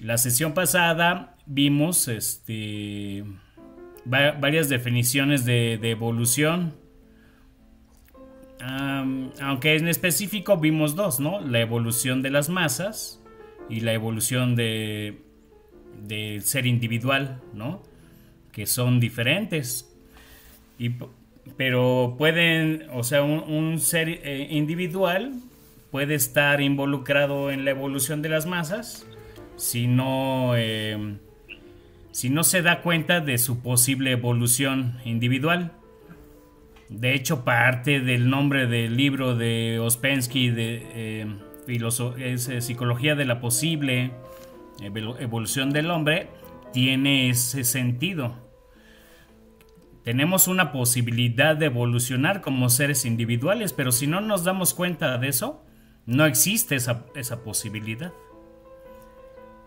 La sesión pasada vimos varias definiciones de evolución. Aunque en específico vimos dos, ¿no? La evolución de las masas y la evolución del ser individual, ¿no? Que son diferentes. Y, pero pueden, o sea, un ser individual puede estar involucrado en la evolución de las masas si no, si no se da cuenta de su posible evolución individual. De hecho, parte del nombre del libro de Ospensky de Psicología de la posible evolución del hombre tiene ese sentido. Tenemos una posibilidad de evolucionar como seres individuales, pero si no nos damos cuenta de eso, no existe esa posibilidad.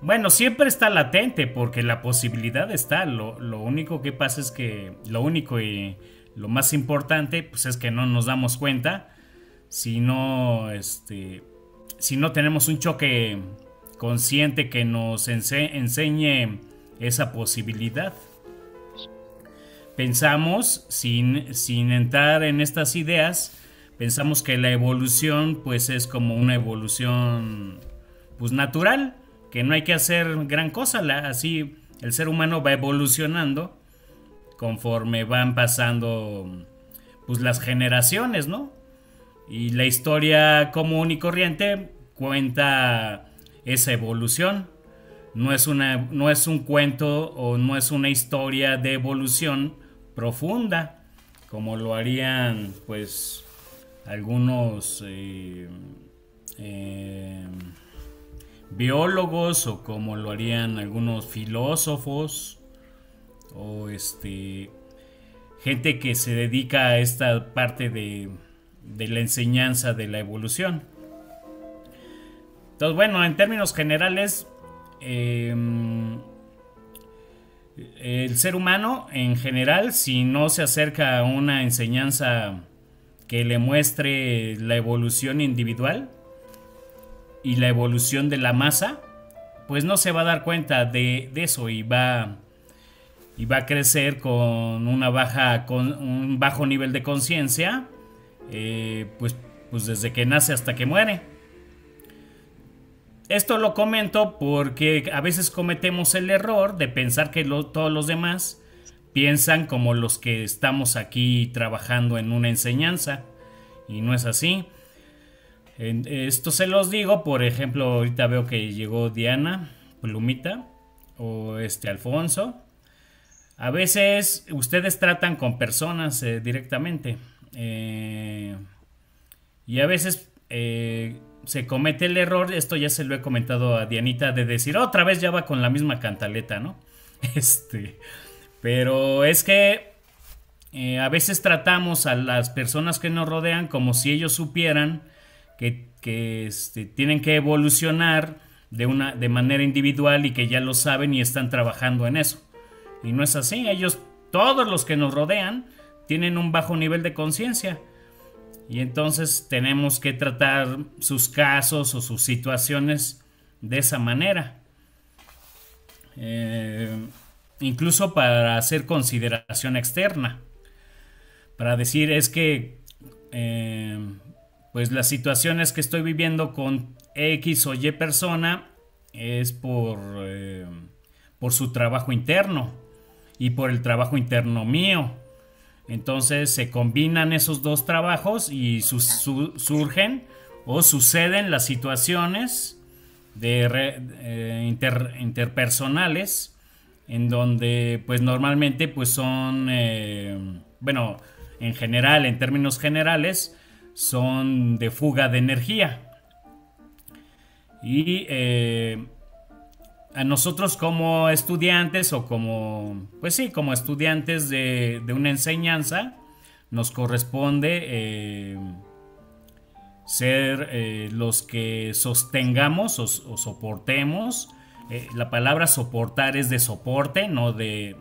Bueno, siempre está latente porque la posibilidad está. Lo único que pasa es que lo único y lo más importante pues es que no nos damos cuenta si no, si no tenemos un choque consciente que nos enseñe esa posibilidad. Pensamos, sin entrar en estas ideas, pensamos que la evolución pues es como una evolución pues natural, que no hay que hacer gran cosa, así el ser humano va evolucionando conforme van pasando pues las generaciones, ¿no? Y la historia común y corriente cuenta esa evolución. No es un cuento o no es una historia de evolución profunda, como lo harían pues algunos biólogos o como lo harían algunos filósofos o gente que se dedica a esta parte de la enseñanza de la evolución. Entonces, bueno, en términos generales, el ser humano en general, si no se acerca a una enseñanza que le muestre la evolución individual y la evolución de la masa, pues no se va a dar cuenta de eso y va a crecer con un bajo nivel de conciencia, pues desde que nace hasta que muere. Esto lo comento porque a veces cometemos el error de pensar que todos los demás piensan como los que estamos aquí trabajando en una enseñanza, y no es así. Esto se los digo, por ejemplo, ahorita veo que llegó Diana, Plumita, o Alfonso. A veces ustedes tratan con personas directamente, y a veces se comete el error, esto ya se lo he comentado a Dianita, de decir otra vez ya va con la misma cantaleta, ¿no? Pero es que a veces tratamos a las personas que nos rodean como si ellos supieran que tienen que evolucionar de manera individual y que ya lo saben y están trabajando en eso. Y no es así. Todos los que nos rodean, tienen un bajo nivel de conciencia. Y entonces tenemos que tratar sus casos o sus situaciones de esa manera. Incluso para hacer consideración externa. Para decir es que pues las situaciones que estoy viviendo con X o Y persona es por su trabajo interno y por el trabajo interno mío. Entonces se combinan esos dos trabajos y surgen o suceden las situaciones interpersonales en donde pues normalmente pues son bueno, en general, en términos generales, son de fuga de energía. Y a nosotros como estudiantes o pues sí, como estudiantes de una enseñanza, nos corresponde ser los que sostengamos o soportemos. La palabra soportar es de soporte, no de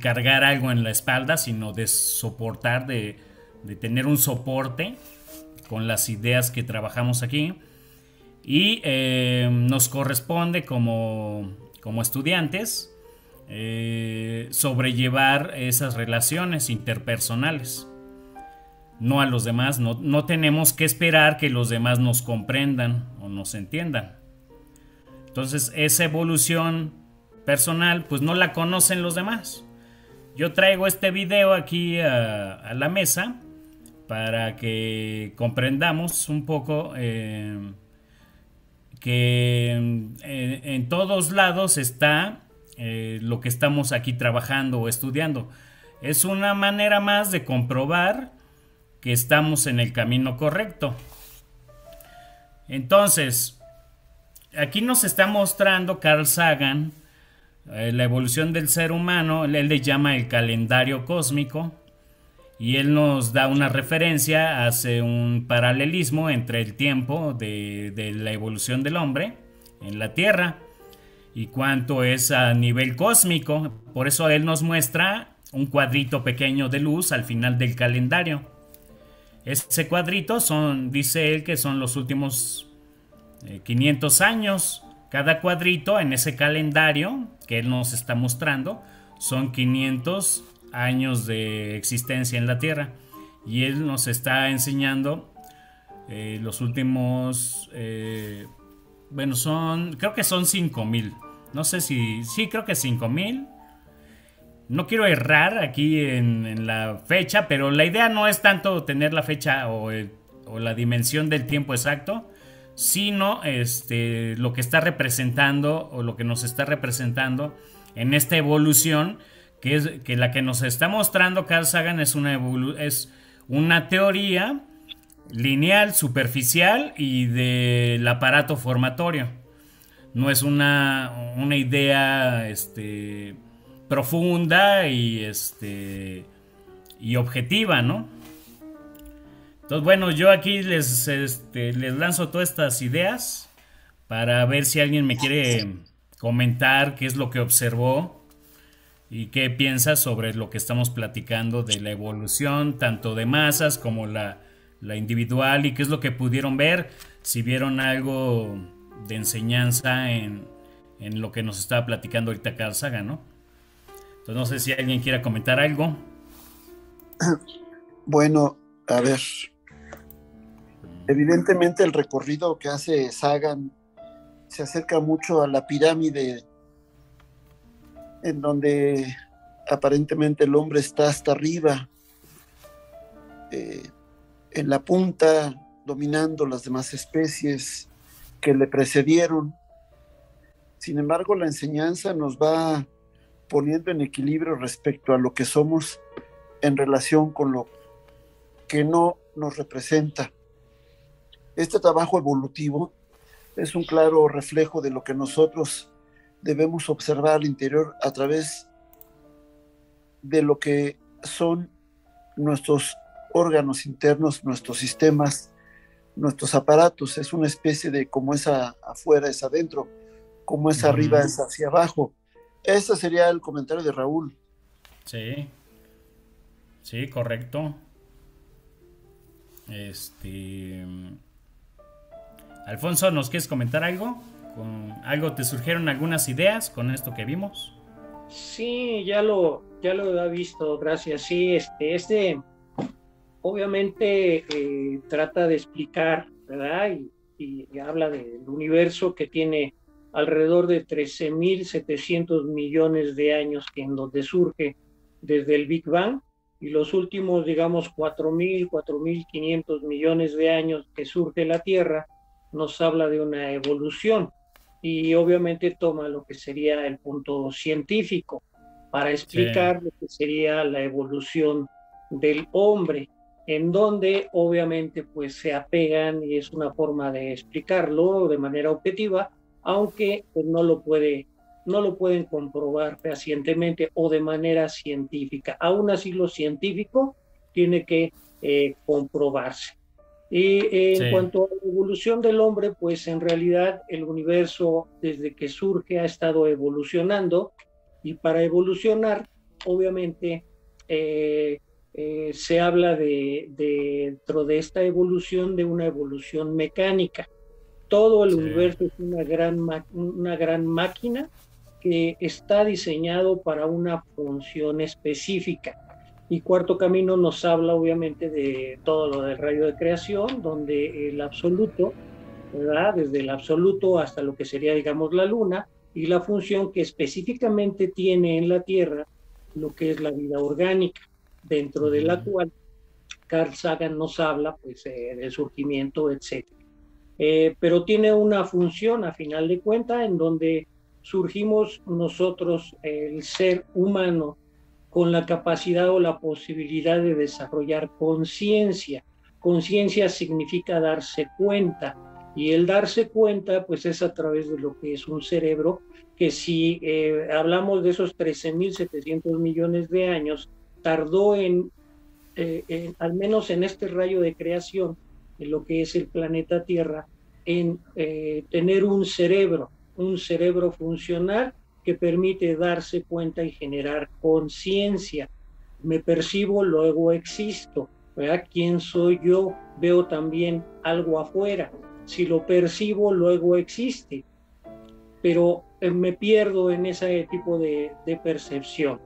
cargar algo en la espalda, sino de soportar, de tener un soporte con las ideas que trabajamos aquí. y nos corresponde como estudiantes sobrellevar esas relaciones interpersonales. No a los demás, no tenemos que esperar que los demás nos comprendan o nos entiendan. Entonces esa evolución personal pues no la conocen los demás. Yo traigo este video aquí a la mesa para que comprendamos un poco que en todos lados está lo que estamos aquí trabajando o estudiando. Es una manera más de comprobar que estamos en el camino correcto. Entonces, aquí nos está mostrando Carl Sagan la evolución del ser humano. Él le llama el calendario cósmico, y él nos da una referencia, hace un paralelismo entre el tiempo de la evolución del hombre en la Tierra y cuánto es a nivel cósmico. Por eso él nos muestra un cuadrito pequeño de luz al final del calendario. Ese cuadrito dice él que son los últimos 500 años. Cada cuadrito en ese calendario que él nos está mostrando son 500 años de existencia en la Tierra, y él nos está enseñando los últimos bueno, creo que son 5000, no sé si, sí, creo que 5000. No quiero errar aquí en la fecha, pero la idea no es tanto tener la fecha o la dimensión del tiempo exacto, sino lo que está representando, o lo que nos está representando en esta evolución, que la que nos está mostrando Carl Sagan es una teoría lineal, superficial y del aparato formatorio. No es una idea profunda y objetiva, ¿no? Entonces, bueno, yo aquí les lanzo todas estas ideas para ver si alguien me quiere comentar qué es lo que observó y qué piensa sobre lo que estamos platicando de la evolución, tanto de masas como la individual, y qué es lo que pudieron ver, si vieron algo de enseñanza en lo que nos estaba platicando ahorita Carl Sagan, ¿no? Entonces no sé si alguien quiera comentar algo. Bueno, a ver, evidentemente el recorrido que hace Sagan se acerca mucho a la pirámide, en donde aparentemente el hombre está hasta arriba, en la punta, dominando las demás especies que le precedieron. Sin embargo, la enseñanza nos va poniendo en equilibrio respecto a lo que somos en relación con lo que no nos representa. Este trabajo evolutivo es un claro reflejo de lo que nosotros debemos observar al interior a través de lo que son nuestros órganos internos, nuestros sistemas, nuestros aparatos. Es una especie de como es afuera es adentro, como es arriba es hacia abajo. Ese sería el comentario de Raúl. Sí, sí, correcto. Alfonso, ¿nos quieres comentar algo? ¿Algo te surgieron algunas ideas con esto que vimos? Sí, ya lo he visto, gracias. Sí, obviamente trata de explicar, ¿verdad? Y habla del universo que tiene alrededor de 13.700 millones de años, que en donde surge desde el Big Bang, y los últimos, digamos, 4.500 millones de años que surge la Tierra, nos habla de una evolución. Y obviamente toma lo que sería el punto científico para explicar lo que sería la evolución del hombre, en donde obviamente pues se apegan, y es una forma de explicarlo de manera objetiva, aunque pues, no lo pueden comprobar fehacientemente o de manera científica. Aún así lo científico tiene que comprobarse. Y en cuanto a la evolución del hombre, pues en realidad el universo desde que surge ha estado evolucionando, y para evolucionar, obviamente, se habla dentro de esta evolución de una evolución mecánica. Todo el Sí. universo es una gran máquina que está diseñado para una función específica. Y Cuarto Camino nos habla obviamente de todo lo del rayo de creación, donde el absoluto, ¿verdad? Desde el absoluto hasta lo que sería, digamos, la luna, y la función que específicamente tiene en la Tierra lo que es la vida orgánica, dentro de la cual Carl Sagan nos habla pues, del surgimiento, etcétera. Pero tiene una función a final de cuentas en donde surgimos nosotros, el ser humano, con la capacidad o la posibilidad de desarrollar conciencia. Conciencia significa darse cuenta, y el darse cuenta pues es a través de lo que es un cerebro, que si hablamos de esos 13.700 millones de años, tardó al menos en este rayo de creación, en lo que es el planeta Tierra, en tener un cerebro funcional que permite darse cuenta y generar conciencia. Me percibo, luego existo, ¿verdad? ¿Quién soy yo? Veo también algo afuera. Si lo percibo, luego existe, pero me pierdo en ese tipo de percepción.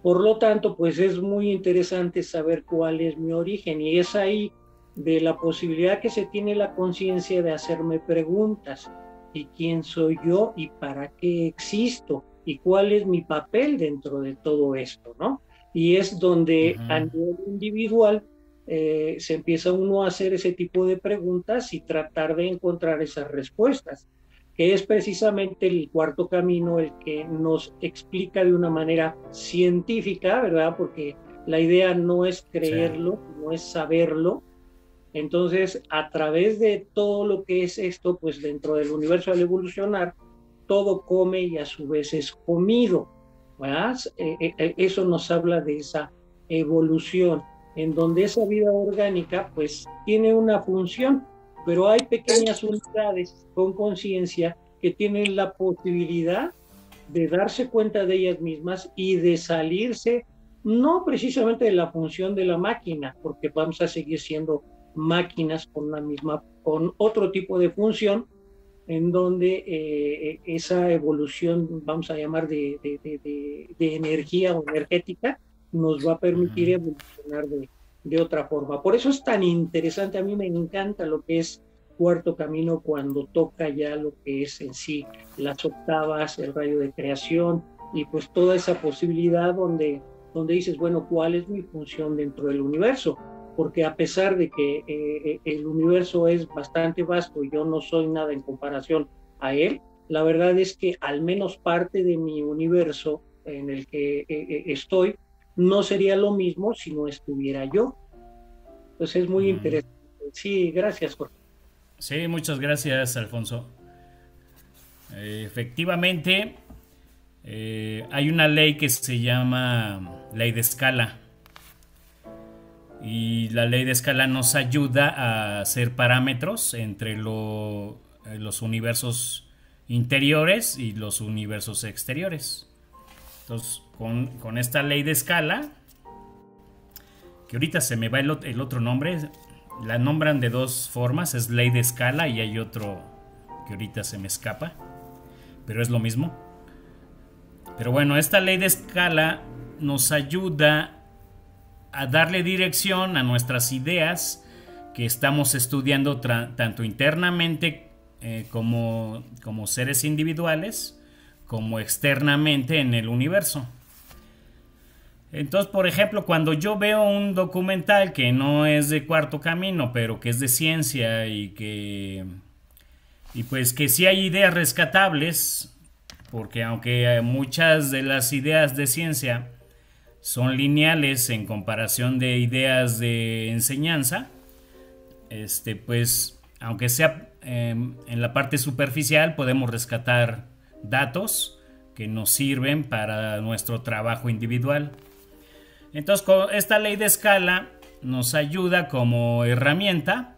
Por lo tanto, pues es muy interesante saber cuál es mi origen, y es ahí de la posibilidad que se tiene la conciencia de hacerme preguntas. ¿Y quién soy yo? ¿Y para qué existo? ¿Y cuál es mi papel dentro de todo esto? ¿No? Y es donde a nivel individual se empieza uno a hacer ese tipo de preguntas y tratar de encontrar esas respuestas, que es precisamente el Cuarto Camino el que nos explica de una manera científica, ¿verdad? Porque la idea no es creerlo, sí, no es saberlo. Entonces, a través de todo lo que es esto, pues dentro del universo al evolucionar, todo come y a su vez es comido, ¿verdad? Eso nos habla de esa evolución, en donde esa vida orgánica, pues, tiene una función, pero hay pequeñas unidades con conciencia que tienen la posibilidad de darse cuenta de ellas mismas y de salirse, no precisamente de la función de la máquina, porque vamos a seguir siendo máquinas con otro tipo de función, en donde esa evolución, vamos a llamar de energía o energética, nos va a permitir evolucionar de otra forma. Por eso es tan interesante, a mí me encanta lo que es Cuarto Camino cuando toca ya lo que es en sí las octavas, el rayo de creación, y pues toda esa posibilidad donde dices, bueno, ¿cuál es mi función dentro del universo? Porque a pesar de que el universo es bastante vasto y yo no soy nada en comparación a él, la verdad es que al menos parte de mi universo en el que estoy no sería lo mismo si no estuviera yo. Entonces es muy interesante. Sí, gracias, Jorge. Sí, muchas gracias, Alfonso. Efectivamente, hay una ley que se llama ley de escala. Y la ley de escala nos ayuda a hacer parámetros entre los universos interiores y los universos exteriores. Entonces, con esta ley de escala, que ahorita se me va el otro nombre, la nombran de dos formas, es ley de escala y hay otro que ahorita se me escapa, pero es lo mismo. Pero bueno, esta ley de escala nos ayuda a darle dirección a nuestras ideas que estamos estudiando tanto internamente como seres individuales, como externamente en el universo. Entonces, por ejemplo, cuando yo veo un documental que no es de Cuarto Camino, pero que es de ciencia y pues que sí hay ideas rescatables, porque aunque muchas de las ideas de ciencia son lineales en comparación de ideas de enseñanza, pues aunque sea en la parte superficial, podemos rescatar datos que nos sirven para nuestro trabajo individual. Entonces, esta ley de escala nos ayuda como herramienta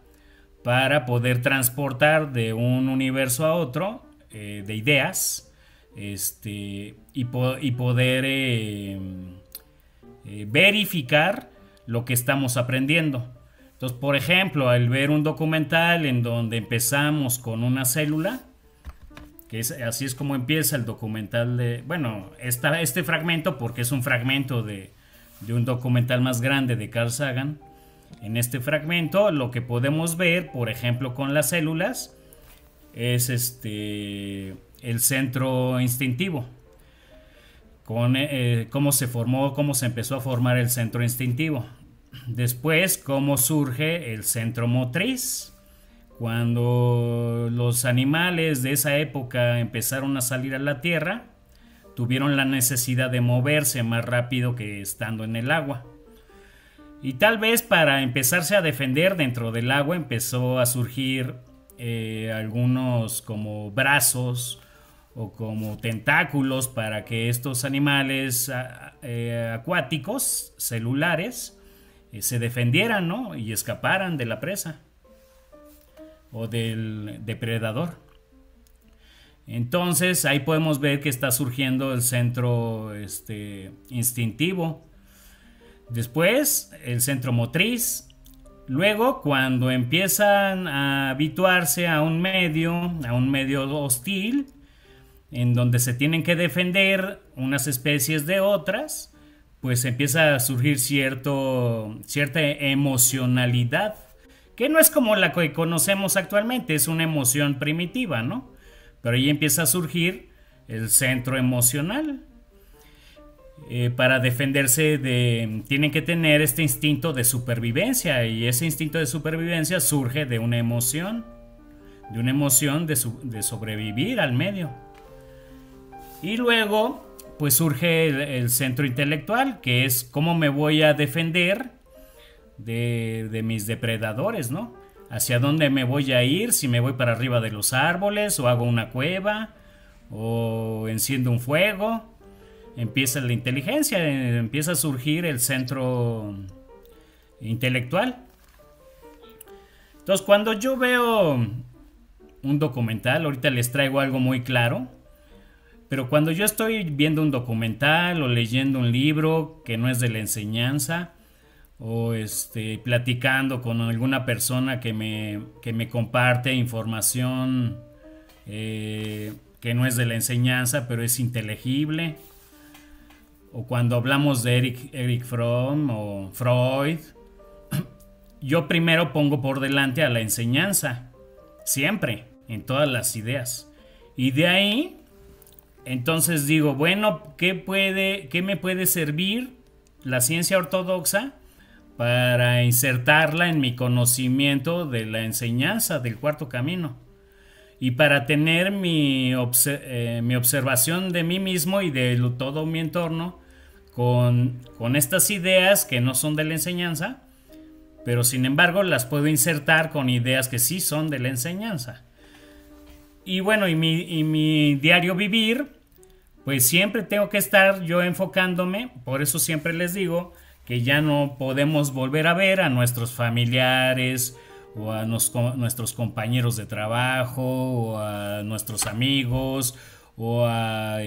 para poder transportar de un universo a otro de ideas, y poder verificar lo que estamos aprendiendo. Entonces, por ejemplo, al ver un documental en donde empezamos con una célula, así es como empieza el documental bueno, este fragmento, porque es un fragmento de un documental más grande de Carl Sagan. En este fragmento lo que podemos ver, por ejemplo, con las células, es el centro instintivo. Cómo se formó, cómo se empezó a formar el centro instintivo. Después, cómo surge el centro motriz. Cuando los animales de esa época empezaron a salir a la tierra, tuvieron la necesidad de moverse más rápido que estando en el agua. Y tal vez para empezarse a defender dentro del agua empezó a surgir algunos como brazos o como tentáculos para que estos animales acuáticos, celulares, se defendieran, ¿no? Y escaparan de la presa o del depredador. Entonces ahí podemos ver que está surgiendo el centro instintivo. Después el centro motriz. Luego, cuando empiezan a habituarse a un medio hostil, en donde se tienen que defender unas especies de otras, pues empieza a surgir cierta emocionalidad, que no es como la que conocemos actualmente, es una emoción primitiva, ¿no? Pero ahí empieza a surgir el centro emocional. Para defenderse tienen que tener este instinto de supervivencia, y ese instinto de supervivencia surge de una emoción de sobrevivir al medio. Y luego pues surge el centro intelectual, que es cómo me voy a defender de mis depredadores, ¿no? Hacia dónde me voy a ir, si me voy para arriba de los árboles, o hago una cueva, o enciendo un fuego. Empieza la inteligencia, empieza a surgir el centro intelectual. Entonces, cuando yo veo un documental, ahorita les traigo algo muy claro, pero cuando yo estoy viendo un documental o leyendo un libro que no es de la enseñanza, o platicando con alguna persona que me comparte información que no es de la enseñanza, pero es inteligible, o cuando hablamos de Erich Fromm o Freud, yo primero pongo por delante a la enseñanza, siempre, en todas las ideas. Y de ahí, entonces digo, bueno, ¿qué me puede servir la ciencia ortodoxa para insertarla en mi conocimiento de la enseñanza del cuarto camino? Y para tener mi observación de mí mismo y de todo mi entorno con estas ideas que no son de la enseñanza, pero sin embargo las puedo insertar con ideas que sí son de la enseñanza. Y bueno, y mi diario vivir, pues siempre tengo que estar yo enfocándome, por eso siempre les digo que ya no podemos volver a ver a nuestros familiares, o a nuestros compañeros de trabajo, o a nuestros amigos, o a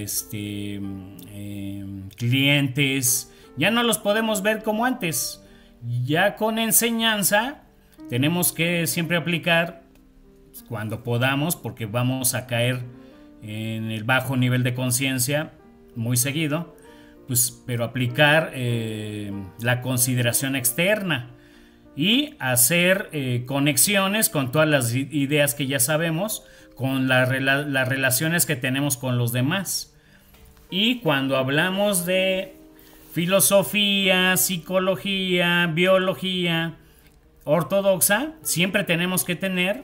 clientes. Ya no los podemos ver como antes. Ya con enseñanza tenemos que siempre aplicar cuando podamos, porque vamos a caer en el bajo nivel de conciencia muy seguido, pues, pero aplicar la consideración externa y hacer conexiones con todas las ideas que ya sabemos, con las relaciones que tenemos con los demás. Y cuando hablamos de filosofía, psicología, biología ortodoxa, siempre tenemos que tener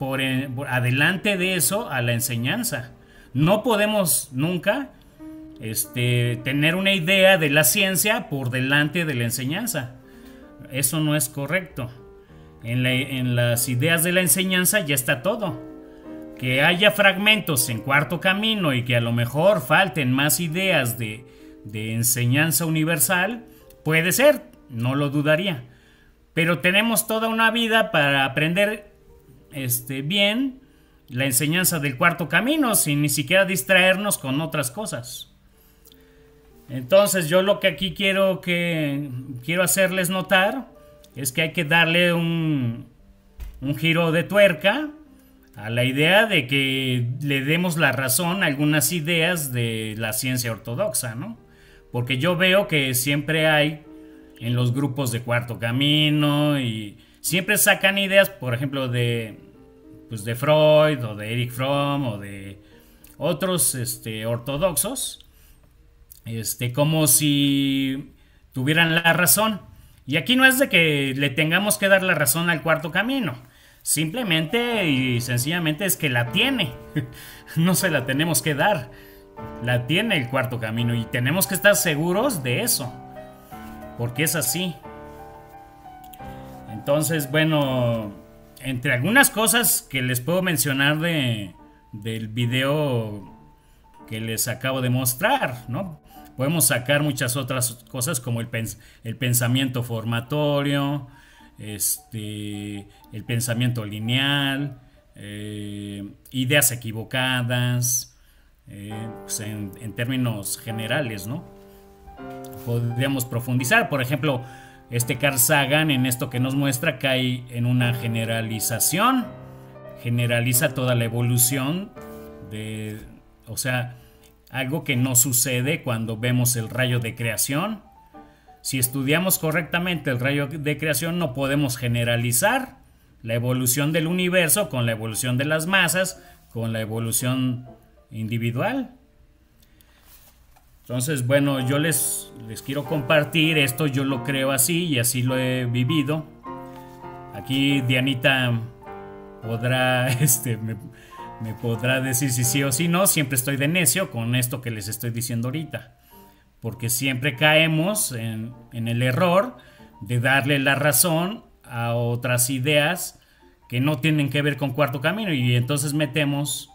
por adelante de eso a la enseñanza. No podemos nunca tener una idea de la ciencia por delante de la enseñanza. Eso no es correcto. En las ideas de la enseñanza ya está todo. Que haya fragmentos en cuarto camino y que a lo mejor falten más ideas de enseñanza universal, puede ser, no lo dudaría. Pero tenemos toda una vida para aprender bien la enseñanza del cuarto camino, sin ni siquiera distraernos con otras cosas. Entonces yo lo que aquí quiero hacerles notar es que hay que darle un giro de tuerca a la idea de que le demos la razón a algunas ideas de la ciencia ortodoxa, ¿no? Porque yo veo que siempre hay en los grupos de Cuarto Camino y siempre sacan ideas, por ejemplo, pues de Freud o de Erich Fromm o de otros ortodoxos, como si tuvieran la razón. Y aquí no es de que le tengamos que dar la razón al Cuarto Camino. Simplemente y sencillamente es que la tiene. No se la tenemos que dar. La tiene el Cuarto Camino y tenemos que estar seguros de eso. Porque es así. Entonces, bueno, entre algunas cosas que les puedo mencionar del video que les acabo de mostrar, ¿no? Podemos sacar muchas otras cosas como el pensamiento formatorio, el pensamiento lineal, ideas equivocadas, pues en términos generales, ¿no? Podríamos profundizar, por ejemplo, Carl Sagan en esto que nos muestra cae en una generalización, generaliza toda la evolución o sea, algo que no sucede cuando vemos el rayo de creación. Si estudiamos correctamente el rayo de creación, no podemos generalizar la evolución del universo con la evolución de las masas, con la evolución individual. Entonces, bueno, yo les quiero compartir esto, yo lo creo así y así lo he vivido. Aquí Dianita podrá, me podrá decir si sí o si no. Siempre estoy de necio con esto que les estoy diciendo ahorita, porque siempre caemos en el error de darle la razón a otras ideas que no tienen que ver con Cuarto Camino, y entonces metemos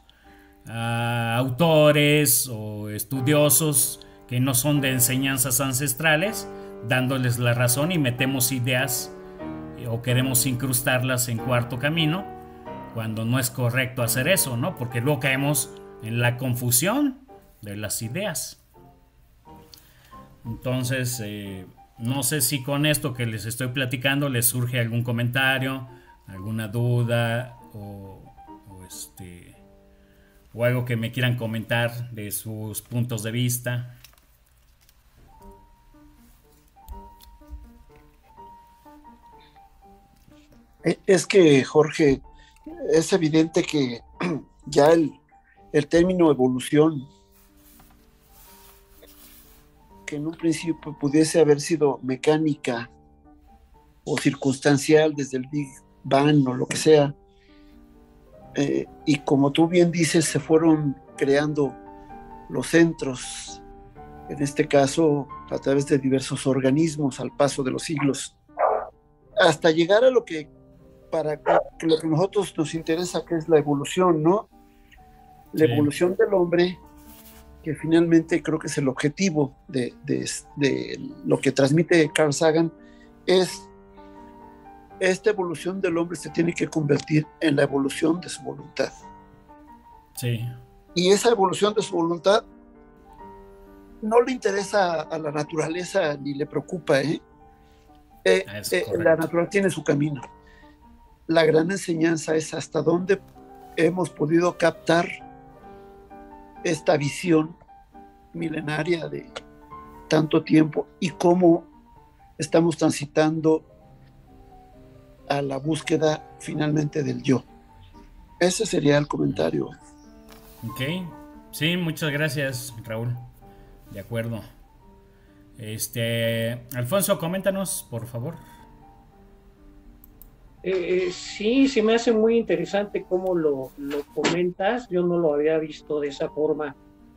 a autores o estudiosos que no son de enseñanzas ancestrales, dándoles la razón, y metemos ideas o queremos incrustarlas en Cuarto Camino, cuando no es correcto hacer eso, ¿no? Porque luego caemos en la confusión de las ideas. Entonces, no sé si con esto que les estoy platicando les surge algún comentario, alguna duda o algo que me quieran comentar de sus puntos de vista. Es que, Jorge, es evidente que ya el término evolución, que en un principio pudiese haber sido mecánica o circunstancial desde el Big Bang o lo que sea, y como tú bien dices, se fueron creando los centros, en este caso a través de diversos organismos al paso de los siglos, hasta llegar a lo que lo que a nosotros nos interesa, que es la evolución, ¿no? La evolución del hombre, que finalmente creo que es el objetivo de lo que transmite Carl Sagan, es esta evolución del hombre se tiene que convertir en la evolución de su voluntad. Sí. Y esa evolución de su voluntad no le interesa a la naturaleza ni le preocupa, la naturaleza tiene su camino. La gran enseñanza es hasta dónde hemos podido captar esta visión milenaria de tanto tiempo y cómo estamos transitando a la búsqueda finalmente del yo. Ese sería el comentario. Ok, sí, muchas gracias, Raúl. De acuerdo. Alfonso, coméntanos, por favor. Sí, se me hace muy interesante cómo lo comentas. Yo no lo había visto de esa forma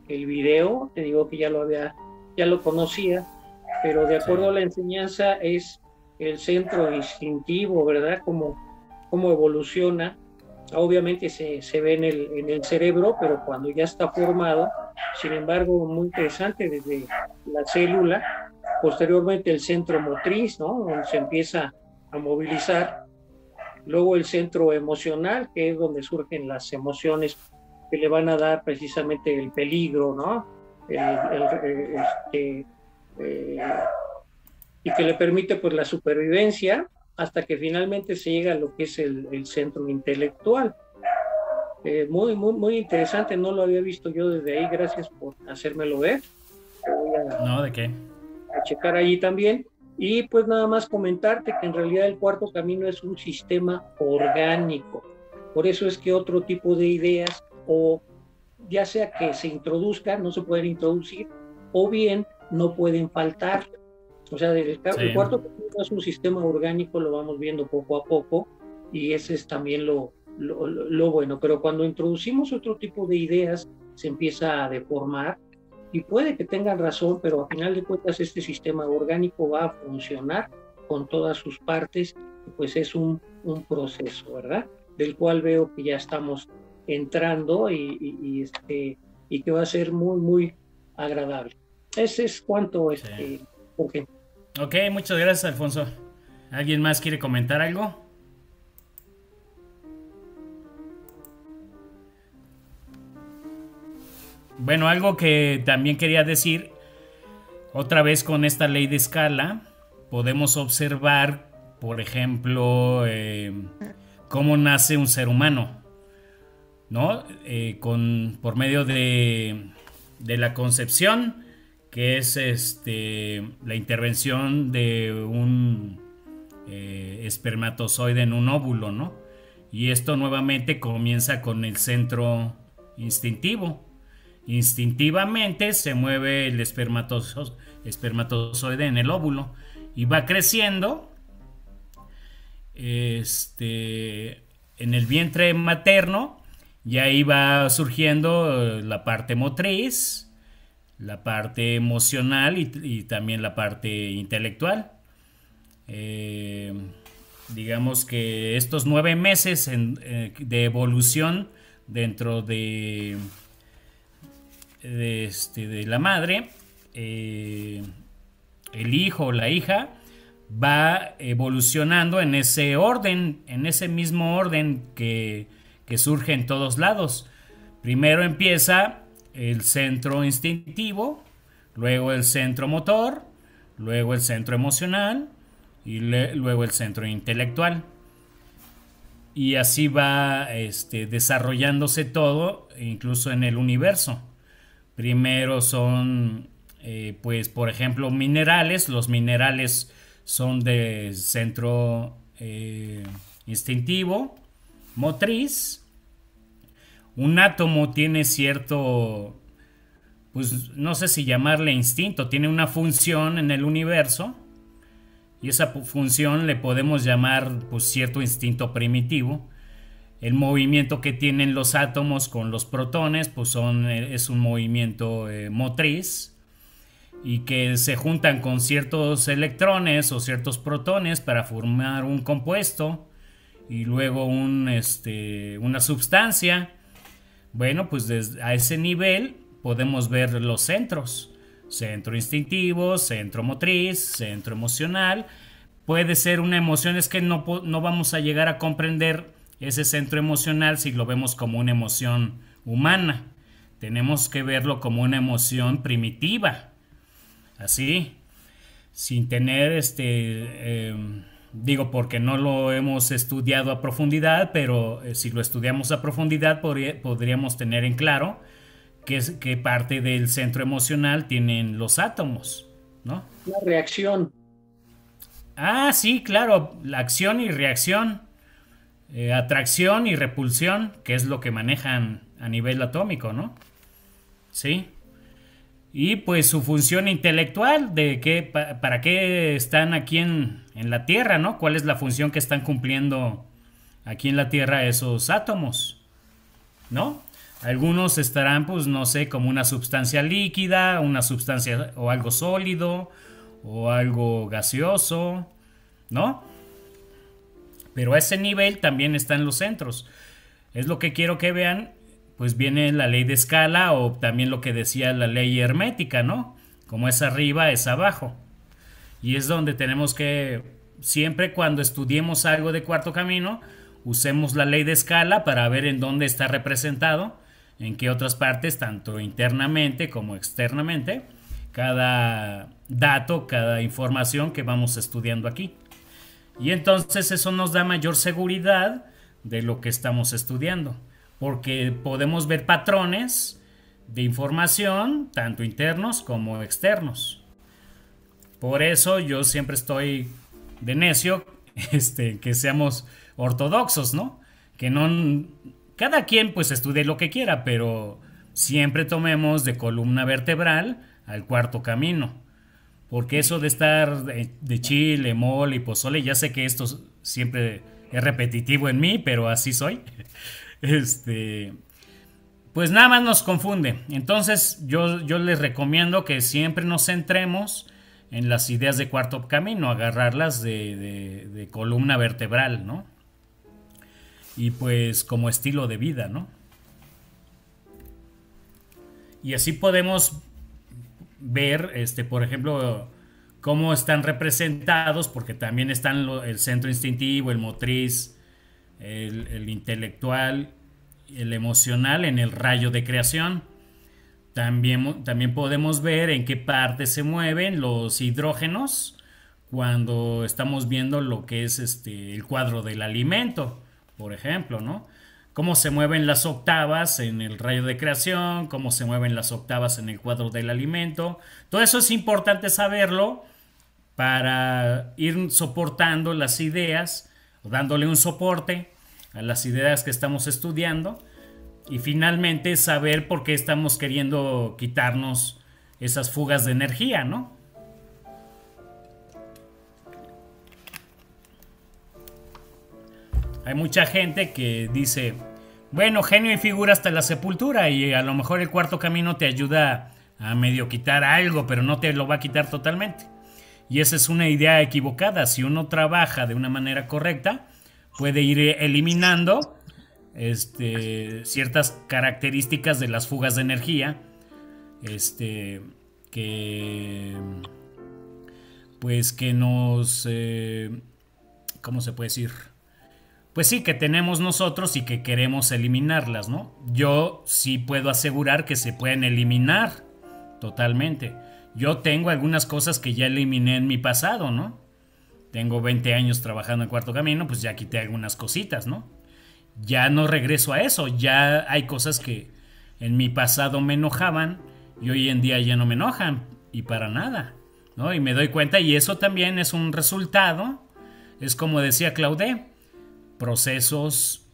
el video. Te digo que ya lo conocía, pero de acuerdo a la enseñanza es el centro instintivo, ¿verdad? Cómo evoluciona. Obviamente se ve en el cerebro, pero cuando ya está formado, sin embargo, muy interesante desde la célula, posteriormente el centro motriz, ¿no? Donde se empieza a movilizar. Luego el centro emocional, que es donde surgen las emociones que le van a dar precisamente el peligro, ¿no? Y que le permite pues la supervivencia. hasta que finalmente se llega a lo que es el centro intelectual. Muy interesante, no lo había visto yo desde ahí, gracias por hacérmelo ver. No, ¿de qué? A checar allí también. Y pues nada más comentarte que en realidad el cuarto camino es un sistema orgánico. Por eso es que otro tipo de ideas, o ya sea que se introduzcan, no se pueden introducir, o bien no pueden faltar. O sea, el cuarto camino es un sistema orgánico, lo vamos viendo poco a poco, y ese es también lo bueno. Pero cuando introducimos otro tipo de ideas, se empieza a deformar, y puede que tengan razón, pero a final de cuentas este sistema orgánico va a funcionar con todas sus partes, pues es un proceso, ¿verdad? Del cual veo que ya estamos entrando y que va a ser muy agradable. Ese es cuanto, Jorge. Ok, muchas gracias, Alfonso. ¿Alguien más quiere comentar algo? Bueno, algo que también quería decir, otra vez con esta ley de escala, podemos observar, por ejemplo, cómo nace un ser humano, ¿no? Por medio de la concepción, que es la intervención de un espermatozoide en un óvulo, ¿no? Y esto nuevamente comienza con el centro instintivo. Instintivamente se mueve el espermatozoide en el óvulo y va creciendo en el vientre materno, y ahí va surgiendo la parte motriz, la parte emocional y también la parte intelectual. Digamos que estos 9 meses de evolución dentro de la madre, el hijo o la hija va evolucionando en ese orden, en ese mismo orden que surge en todos lados. Primero empieza el centro instintivo, luego el centro motor, luego el centro emocional y luego el centro intelectual. Y así va desarrollándose todo, incluso en el universo. Primero son, pues, por ejemplo, minerales. Los minerales son de centro instintivo, motriz. Un átomo tiene cierto, pues no sé si llamarle instinto, tiene una función en el universo, y esa función le podemos llamar, pues, cierto instinto primitivo. El movimiento que tienen los átomos con los protones, pues es un movimiento motriz, y que se juntan con ciertos electrones o ciertos protones para formar un compuesto y luego una sustancia. Bueno, pues a ese nivel podemos ver los centros: centro instintivo, centro motriz, centro emocional. Puede ser una emoción, es que no vamos a llegar a comprender ese centro emocional si lo vemos como una emoción humana. Tenemos que verlo como una emoción primitiva, así, sin tener digo, porque no lo hemos estudiado a profundidad, pero si lo estudiamos a profundidad podríamos tener en claro qué parte del centro emocional tienen los átomos, ¿no? La reacción. Ah, sí, claro, la acción y reacción. Atracción y repulsión, que es lo que manejan a nivel atómico, ¿no? Sí. Y pues su función intelectual, de para qué están aquí en la Tierra, ¿no? ¿Cuál es la función que están cumpliendo aquí en la Tierra esos átomos? ¿No? Algunos estarán, pues, no sé, como una sustancia líquida, una sustancia o algo sólido o algo gaseoso, ¿no? Pero a ese nivel también están los centros. Es lo que quiero que vean. Pues viene la ley de escala, o también lo que decía la ley hermética, ¿no? Como es arriba, es abajo. Y es donde tenemos que, siempre cuando estudiemos algo de cuarto camino, usemos la ley de escala para ver en dónde está representado, en qué otras partes, tanto internamente como externamente, cada dato, cada información que vamos estudiando aquí. Y entonces eso nos da mayor seguridad de lo que estamos estudiando, porque podemos ver patrones de información, tanto internos como externos. Por eso yo siempre estoy de necio, que seamos ortodoxos, ¿no? Que no, cada quien pues estudie lo que quiera, pero siempre tomemos de columna vertebral al cuarto camino. Porque eso de estar de chile, mole y pozole, ya sé que esto siempre es repetitivo en mí, pero así soy. Pues nada más nos confunde. Entonces yo les recomiendo que siempre nos centremos en las ideas de cuarto camino, agarrarlas de columna vertebral, ¿no? Y pues como estilo de vida, ¿no? Y así podemos ver, por ejemplo, cómo están representados, porque también están el centro instintivo, el motriz, el intelectual, el emocional en el rayo de creación. También podemos ver en qué parte se mueven los hidrógenos cuando estamos viendo lo que es el cuadro del alimento, por ejemplo, ¿no? Cómo se mueven las octavas en el rayo de creación, cómo se mueven las octavas en el cuadro del alimento. Todo eso es importante saberlo para ir soportando las ideas, o dándole un soporte a las ideas que estamos estudiando. Y finalmente saber por qué estamos queriendo quitarnos esas fugas de energía, ¿no? Hay mucha gente que dice, bueno, genio y figura hasta la sepultura, y a lo mejor el cuarto camino te ayuda a medio quitar algo, pero no te lo va a quitar totalmente. Y esa es una idea equivocada. Si uno trabaja de una manera correcta, puede ir eliminando ciertas características de las fugas de energía, que pues que nos ¿cómo se puede decir? Pues sí, que tenemos nosotros y que queremos eliminarlas, ¿no? Yo sí puedo asegurar que se pueden eliminar totalmente. Yo tengo algunas cosas que ya eliminé en mi pasado, ¿no? Tengo 20 años trabajando en Cuarto Camino, pues ya quité algunas cositas, ¿no? Ya no regreso a eso, ya hay cosas que en mi pasado me enojaban y hoy en día ya no me enojan, y para nada, ¿no? Y me doy cuenta, y eso también es un resultado, es como decía Claudel, procesos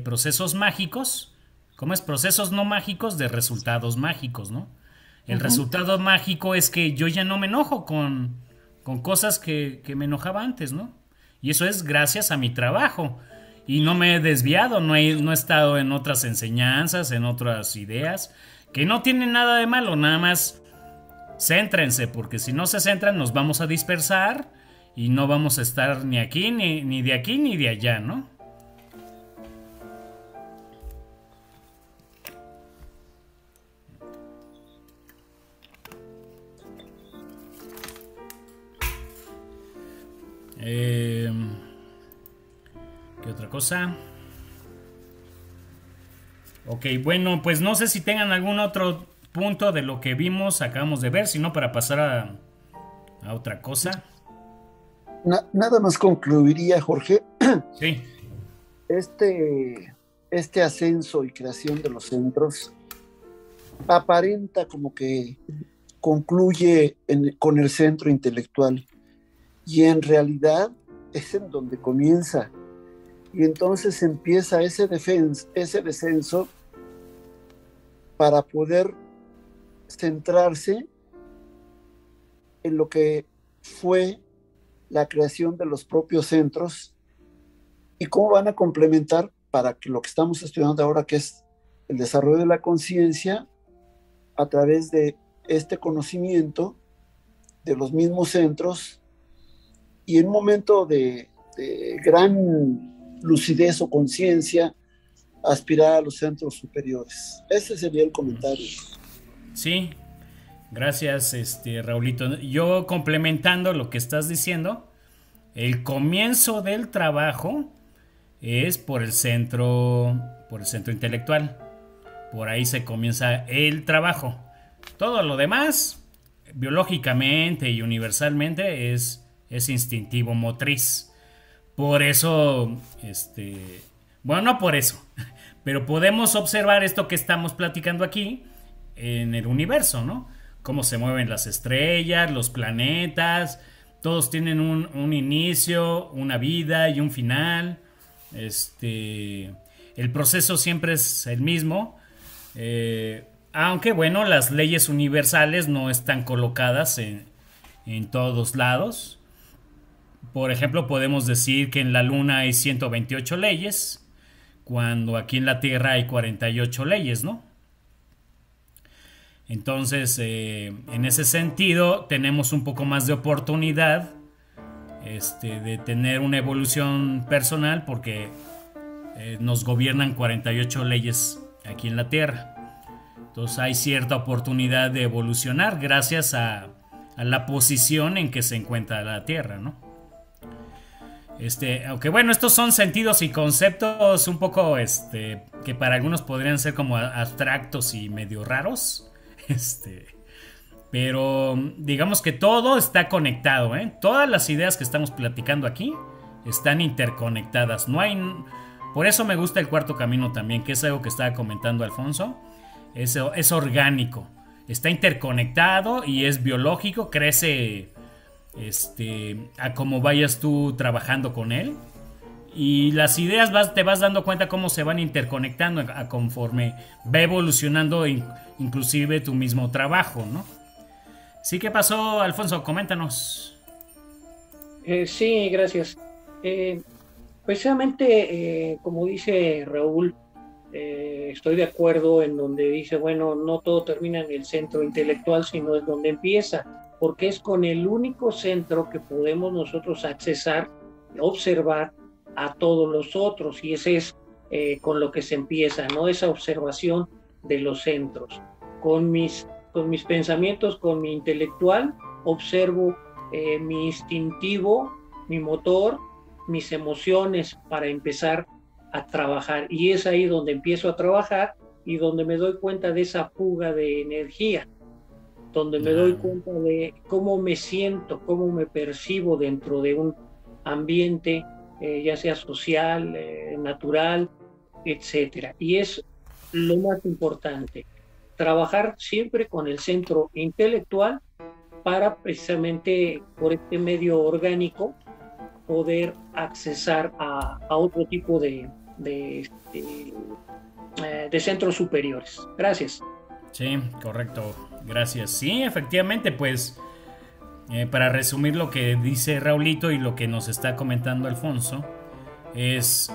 procesos mágicos. ¿Cómo es? Procesos no mágicos de resultados mágicos, ¿no? El resultado mágico es que yo ya no me enojo con cosas que me enojaba antes, ¿no? Y eso es gracias a mi trabajo. Y no me he desviado, no he estado en otras enseñanzas, en otras ideas, que no tienen nada de malo, nada más céntrense, porque si no se centran nos vamos a dispersar y no vamos a estar ni aquí, ni de aquí, ni de allá, ¿no? ¿Qué otra cosa? Ok, bueno, pues no sé si tengan algún otro punto de lo que vimos, acabamos de ver, sino para pasar a otra cosa. Nada más concluiría, Jorge. Sí. Este ascenso y creación de los centros aparenta como que concluye con el centro intelectual, y en realidad es en donde comienza. Y entonces empieza ese descenso para poder centrarse en lo que fue la creación de los propios centros y cómo van a complementar para que lo que estamos estudiando ahora, que es el desarrollo de la conciencia a través de este conocimiento de los mismos centros, y en un momento de gran lucidez o conciencia, aspirar a los centros superiores. Ese sería el comentario. Sí, gracias, Raulito. Yo complementando lo que estás diciendo, el comienzo del trabajo es por el centro intelectual. Por ahí se comienza el trabajo. Todo lo demás, biológicamente y universalmente, es es instintivo motriz. Por eso, bueno, no por eso, pero podemos observar esto que estamos platicando aquí en el universo, ¿no? Cómo se mueven las estrellas, los planetas, todos tienen un inicio, una vida y un final. El proceso siempre es el mismo, aunque bueno, las leyes universales no están colocadas en todos lados. Por ejemplo, podemos decir que en la Luna hay 128 leyes, cuando aquí en la Tierra hay 48 leyes, ¿no? Entonces, en ese sentido, tenemos un poco más de oportunidad de tener una evolución personal, porque nos gobiernan 48 leyes aquí en la Tierra. Entonces hay cierta oportunidad de evolucionar gracias a la posición en que se encuentra la Tierra, ¿no? Aunque bueno, estos son sentidos y conceptos un poco que para algunos podrían ser como abstractos y medio raros. Pero digamos que todo está conectado, ¿eh? Todas las ideas que estamos platicando aquí están interconectadas. No hay, por eso me gusta el cuarto camino también, que es algo que estaba comentando Alfonso. Es orgánico, está interconectado y es biológico, crece a como vayas tú trabajando con él. Y las ideas te vas dando cuenta cómo se van interconectando a conforme va evolucionando inclusive tu mismo trabajo, ¿no? Sí, ¿qué pasó, Alfonso? Coméntanos. Sí, gracias. Precisamente, como dice Raúl, estoy de acuerdo en donde dice, bueno, no todo termina en el centro intelectual, sino es donde empieza, porque es con el único centro que podemos nosotros accesar, observar a todos los otros, y ese es con lo que se empieza, ¿no? Esa observación de los centros. Con mis pensamientos, con mi intelectual, observo mi instintivo, mi motor, mis emociones para empezar a trabajar, y es ahí donde empiezo a trabajar y donde me doy cuenta de esa fuga de energía, donde me doy cuenta de cómo me siento, cómo me percibo dentro de un ambiente, ya sea social, natural, etcétera. Y es lo más importante, trabajar siempre con el centro intelectual para precisamente por este medio orgánico poder accesar a otro tipo de centros superiores. Gracias. Sí, correcto. Gracias. Sí, efectivamente, pues para resumir lo que dice Raulito y lo que nos está comentando Alfonso, es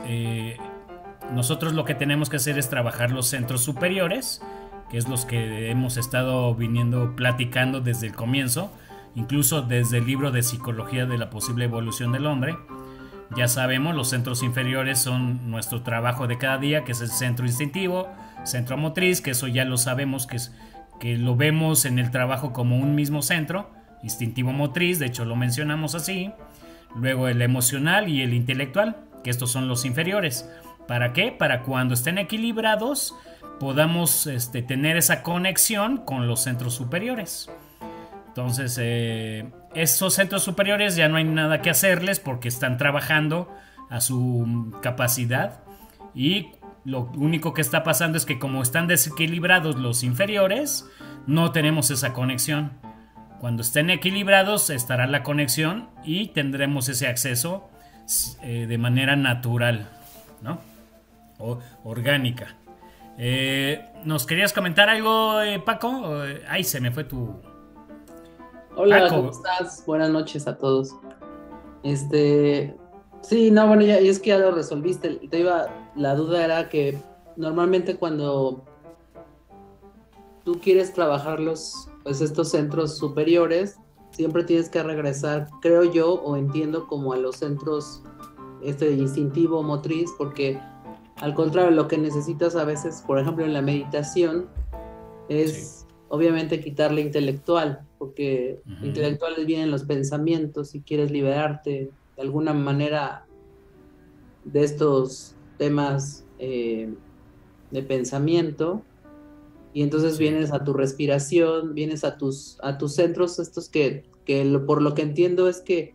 nosotros lo que tenemos que hacer es trabajar los centros superiores, que es los que hemos estado viniendo platicando desde el comienzo, incluso desde el libro de Psicología de la Posible Evolución del Hombre. Ya sabemos, los centros inferiores son nuestro trabajo de cada día, que es el centro instintivo, centro motriz, que eso ya lo sabemos, que lo vemos en el trabajo como un mismo centro, instintivo motriz, de hecho lo mencionamos así. Luego el emocional y el intelectual, que estos son los inferiores. ¿Para qué? Para cuando estén equilibrados podamos tener esa conexión con los centros superiores. Entonces, esos centros superiores ya no hay nada que hacerles porque están trabajando a su capacidad, y lo único que está pasando es que como están desequilibrados los inferiores, no tenemos esa conexión. Cuando estén equilibrados estará la conexión y tendremos ese acceso de manera natural, ¿no? O orgánica. ¿Nos querías comentar algo, Paco? Ay, se me fue tu... Hola, Paco. ¿cómo estás? Buenas noches a todos. Sí, no, bueno, ya, y es que ya lo resolviste. La duda era que normalmente cuando tú quieres trabajar estos centros superiores, siempre tienes que regresar, creo yo, o entiendo, como a los centros instintivo motriz, porque al contrario, lo que necesitas a veces, por ejemplo, en la meditación, es obviamente quitar la intelectual, porque intelectuales vienen los pensamientos, si quieres liberarte de alguna manera de estos temas de pensamiento, y entonces vienes a tu respiración, vienes a tus centros estos que por lo que entiendo es que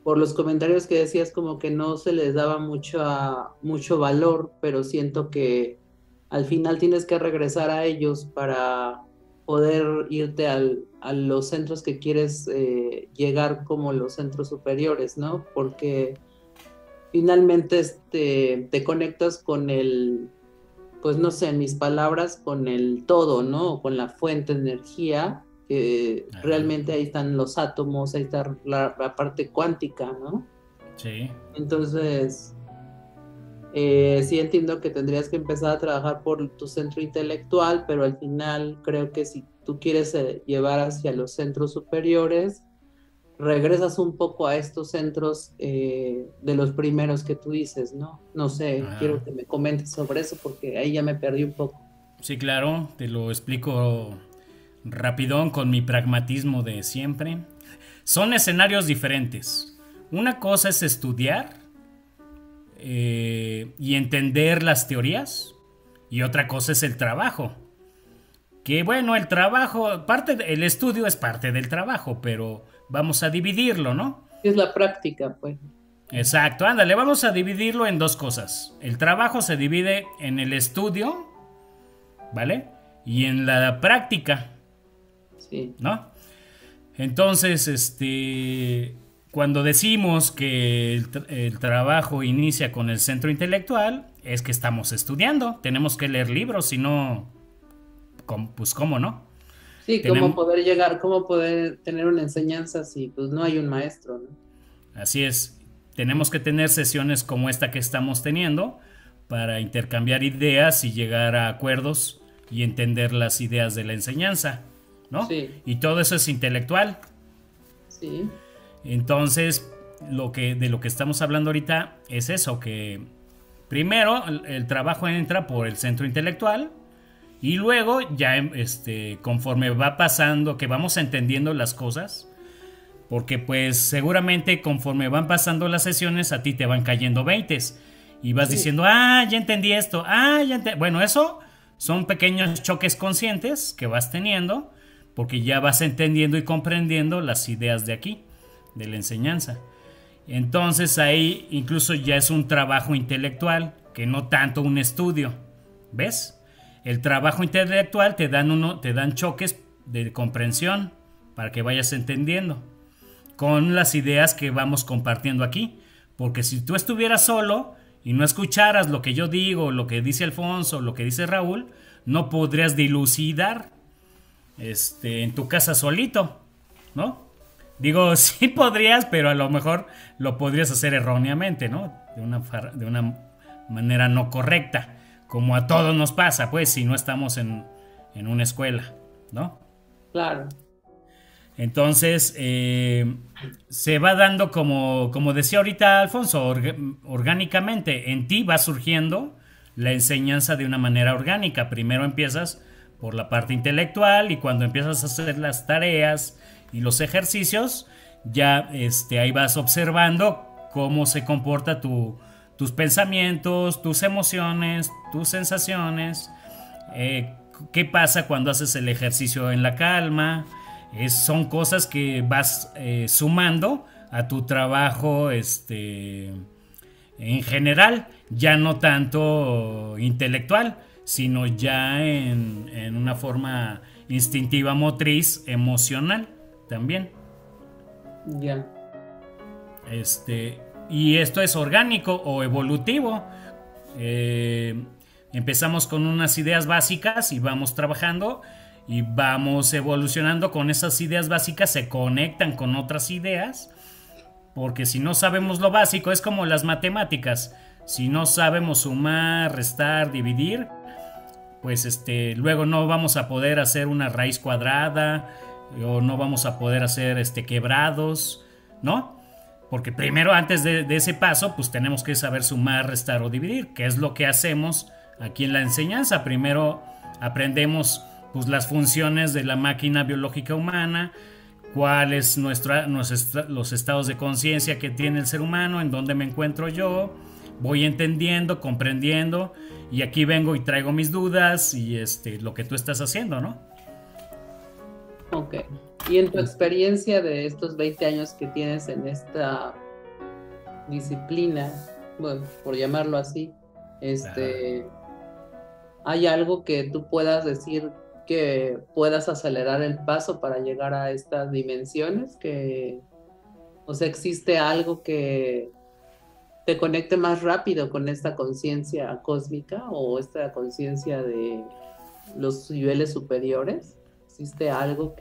por los comentarios que decías, como que no se les daba mucho valor, pero siento que al final tienes que regresar a ellos para poder irte a los centros que quieres llegar, como los centros superiores, ¿no? Porque finalmente te conectas con pues no sé, en mis palabras, con el todo, ¿no? Con la fuente de energía, que realmente ahí están los átomos, ahí está la parte cuántica, ¿no? Sí. Entonces, sí entiendo que tendrías que empezar a trabajar por tu centro intelectual, pero al final creo que si tú quieres llevar hacia los centros superiores, regresas un poco a estos centros de los primeros que tú dices, ¿no? No sé, quiero que me comentes sobre eso porque ahí ya me perdí un poco. Sí, claro, te lo explico rapidón con mi pragmatismo de siempre. Son escenarios diferentes. Una cosa es estudiar y entender las teorías, y otra cosa es el trabajo. Que bueno, el trabajo, el estudio es parte del trabajo, pero vamos a dividirlo, ¿no? Es la práctica, pues. Exacto, ándale, vamos a dividirlo en dos cosas. El trabajo se divide en el estudio, ¿vale? Y en la práctica. Sí. ¿No? Entonces, cuando decimos que el trabajo inicia con el centro intelectual, es que estamos estudiando, tenemos que leer libros, si no, pues cómo no. Sí, cómo poder tener una enseñanza si pues no hay un maestro, ¿no? Así es, tenemos que tener sesiones como esta que estamos teniendo para intercambiar ideas y llegar a acuerdos y entender las ideas de la enseñanza, ¿no? Sí. Y todo eso es intelectual. Sí. Entonces, de lo que estamos hablando ahorita es eso, que primero el trabajo entra por el centro intelectual y luego ya conforme va pasando, que vamos entendiendo las cosas, porque pues seguramente conforme van pasando las sesiones a ti te van cayendo veintes y vas diciendo, ya entendí esto, bueno, eso son pequeños choques conscientes que vas teniendo, porque ya vas entendiendo y comprendiendo las ideas de aquí, de la enseñanza. Entonces ahí incluso ya es un trabajo intelectual, que no tanto un estudio, ¿ves? El trabajo intelectual te dan choques de comprensión para que vayas entendiendo con las ideas que vamos compartiendo aquí, porque si tú estuvieras solo y no escucharas lo que yo digo, lo que dice Alfonso, lo que dice Raúl, no podrías dilucidar en tu casa solito, ¿no? Digo, sí podrías, pero a lo mejor lo podrías hacer erróneamente, ¿no? De una manera no correcta, como a todos nos pasa, pues, si no estamos en una escuela, ¿no? Claro. Entonces, se va dando como decía ahorita Alfonso, orgánicamente, en ti va surgiendo la enseñanza de una manera orgánica. Primero empiezas por la parte intelectual y cuando empiezas a hacer las tareas y los ejercicios, ya ahí vas observando cómo se comporta tus pensamientos, tus emociones, tus sensaciones, qué pasa cuando haces el ejercicio en la calma. Son cosas que vas sumando a tu trabajo en general, ya no tanto intelectual, sino ya en una forma instintiva, motriz, emocional también. Ya. Y esto es orgánico o evolutivo. Empezamos con unas ideas básicas y vamos trabajando y vamos evolucionando con esas ideas básicas, se conectan con otras ideas, porque si no sabemos lo básico, es como las matemáticas, si no sabemos sumar, restar, dividir, pues luego no vamos a poder hacer una raíz cuadrada o no vamos a poder hacer quebrados, ¿no? Porque primero, antes de ese paso, pues tenemos que saber sumar, restar o dividir, que es lo que hacemos aquí en la enseñanza. Primero aprendemos pues las funciones de la máquina biológica humana, cuáles los estados de conciencia que tiene el ser humano, en dónde me encuentro yo, voy entendiendo, comprendiendo, y aquí vengo y traigo mis dudas y lo que tú estás haciendo, ¿no? Ok. Y en tu experiencia de estos 20 años que tienes en esta disciplina, bueno, por llamarlo así, ¿hay algo que tú puedas decir que puedas acelerar el paso para llegar a estas dimensiones? O sea, ¿existe algo que te conecte más rápido con esta conciencia cósmica o esta conciencia de los niveles superiores? ¿Existe algo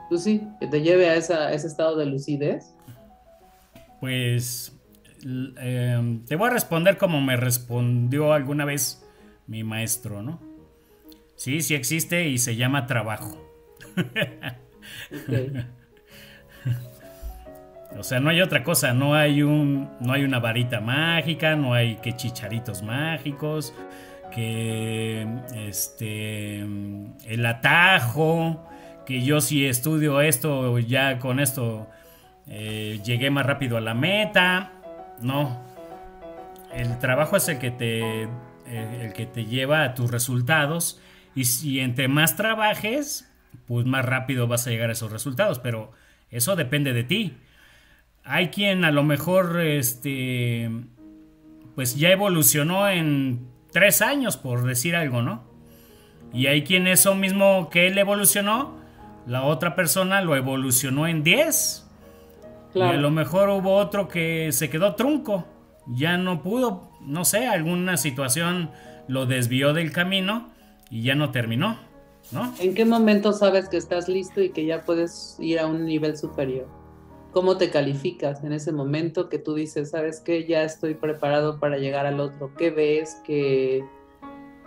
pues sí, que te lleve a ese estado de lucidez? Pues te voy a responder como me respondió alguna vez mi maestro, ¿no? Sí, sí existe y se llama trabajo. Okay. O sea, no hay otra cosa, no hay una varita mágica, no hay que chicharitos mágicos, que el atajo, que yo si estudio esto, ya con esto llegué más rápido a la meta. No, el trabajo es el que te lleva a tus resultados, y si entre más trabajes, pues más rápido vas a llegar a esos resultados, pero eso depende de ti. Hay quien a lo mejor pues ya evolucionó en 3 años, por decir algo, ¿no? Y hay quien eso mismo que él evolucionó, la otra persona lo evolucionó en 10. Claro. Y a lo mejor hubo otro que se quedó trunco, ya no pudo, no sé, alguna situación lo desvió del camino y ya no terminó, ¿no? ¿En qué momento sabes que estás listo y que ya puedes ir a un nivel superior? ¿Cómo te calificas en ese momento que tú dices, sabes qué, ya estoy preparado para llegar al otro? ¿Qué ves?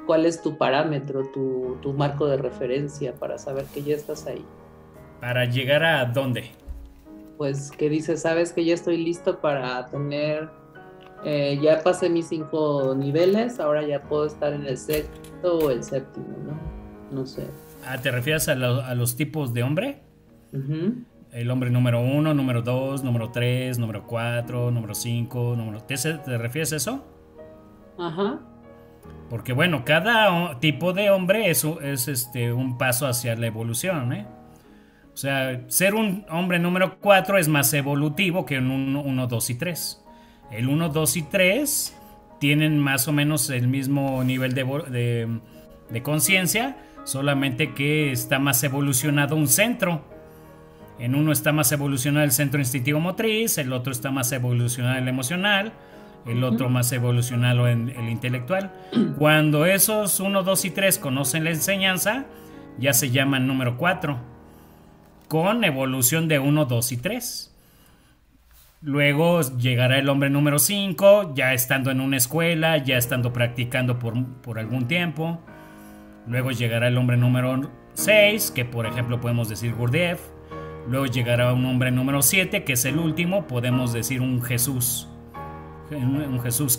¿Cuál es tu parámetro, tu marco de referencia para saber que ya estás ahí? ¿Para llegar a dónde? Pues que dices, sabes que ya estoy listo para tener, ya pasé mis 5 niveles, ahora ya puedo estar en el 6º o el 7º, ¿no? No sé. ¿Te refieres a los tipos de hombre? Uh-huh. El hombre número 1, número 2, número 3, número 4, número 5, ¿te refieres a eso? Ajá. Porque bueno, cada tipo de hombre es un paso hacia la evolución, ¿eh? O sea, ser un hombre número 4 es más evolutivo que un 1, 2 y 3. El 1, 2 y 3 tienen más o menos el mismo nivel de conciencia, solamente que está más evolucionado un centro. En uno está más evolucionado el centro instintivo motriz, el otro está más evolucionado el emocional, el otro más evolucionado en el intelectual. Cuando esos 1, 2 y 3 conocen la enseñanza, ya se llaman número 4, con evolución de 1, 2 y 3. Luego llegará el hombre número 5, ya estando en una escuela, ya estando practicando por algún tiempo. Luego llegará el hombre número 6, que por ejemplo podemos decir Gurdjieff. Luego llegará un hombre número 7, que es el último, podemos decir un Jesús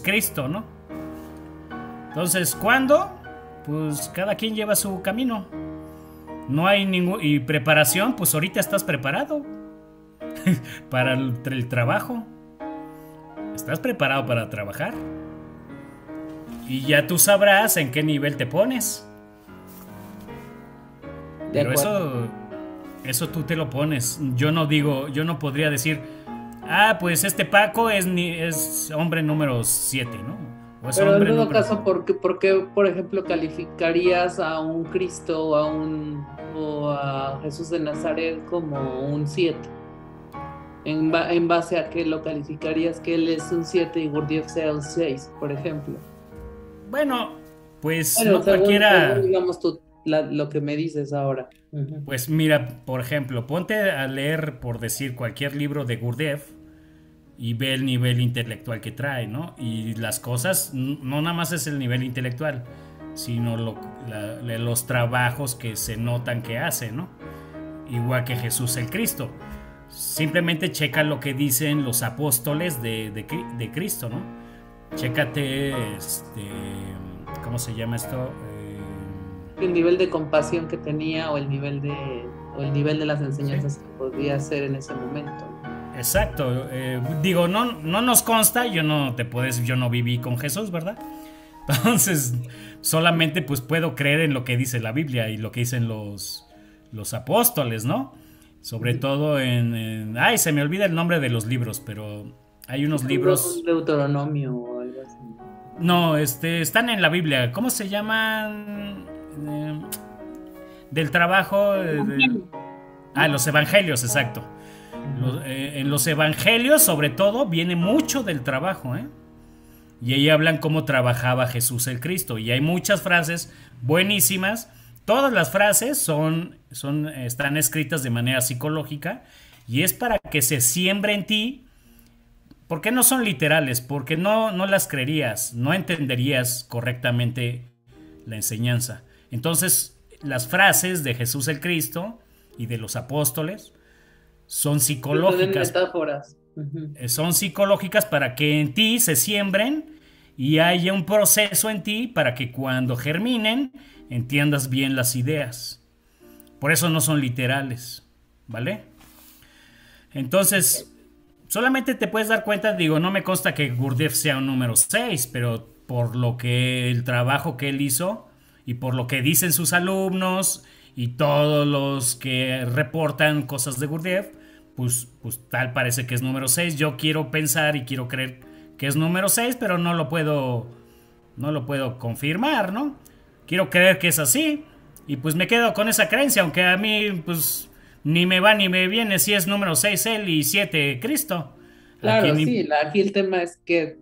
Cristo, ¿no? Entonces, ¿cuándo? Pues cada quien lleva su camino. No hay y preparación, pues ahorita estás preparado para el trabajo. Estás preparado para trabajar. Y ya tú sabrás en qué nivel te pones. Pero eso tú te lo pones. Yo no podría decir, pues este Paco es hombre número 7, ¿no? Pero en todo caso, ¿por qué, por ejemplo, calificarías a un Cristo o a Jesús de Nazaret como un 7? ¿En base a qué lo calificarías que él es un 7 y Gurdjieff sea un 6, por ejemplo? Bueno, pues no cualquiera... Según, digamos, lo que me dices ahora. Uh-huh. Pues mira, por ejemplo, ponte a leer, por decir, cualquier libro de Gurdjieff y ve el nivel intelectual que trae, ¿no? Y las cosas, no nada más es el nivel intelectual, sino los trabajos que se notan que hace, ¿no? Igual que Jesús el Cristo. Simplemente checa lo que dicen los apóstoles de Cristo, ¿no? Chécate, ¿cómo se llama esto? El nivel de compasión que tenía o el nivel de las enseñanzas que podía hacer en ese momento. Exacto. Digo, no nos consta, yo no viví con Jesús, ¿verdad? Entonces, solamente pues puedo creer en lo que dice la Biblia y lo que dicen los apóstoles, ¿no? Sobre todo ay, se me olvida el nombre de los libros, pero hay unos libros... Un Deuteronomio o algo así. No, están en la Biblia. ¿Cómo se llaman? Del trabajo... los evangelios, exacto. En los evangelios, sobre todo, viene mucho del trabajo, ¿eh? Y ahí hablan cómo trabajaba Jesús el Cristo. Y hay muchas frases buenísimas. Todas las frases están escritas de manera psicológica. Y es para que se siembre en ti. Porque no son literales, porque no las creerías, no entenderías correctamente la enseñanza. Entonces, las frases de Jesús el Cristo y de los apóstoles son psicológicas. Son metáforas. Son psicológicas para que en ti se siembren y haya un proceso en ti para que cuando germinen entiendas bien las ideas. Por eso no son literales, ¿vale? Entonces, solamente te puedes dar cuenta, digo, no me consta que Gurdjieff sea un número 6, pero por el trabajo que él hizo y por lo que dicen sus alumnos y todos los que reportan cosas de Gurdjieff, pues tal parece que es número 6. Yo quiero pensar y quiero creer que es número 6, pero no lo puedo confirmar, ¿no? Quiero creer que es así y pues me quedo con esa creencia, aunque a mí pues ni me va ni me viene si es número 6 él y 7 Cristo. Claro, sí, aquí el tema es que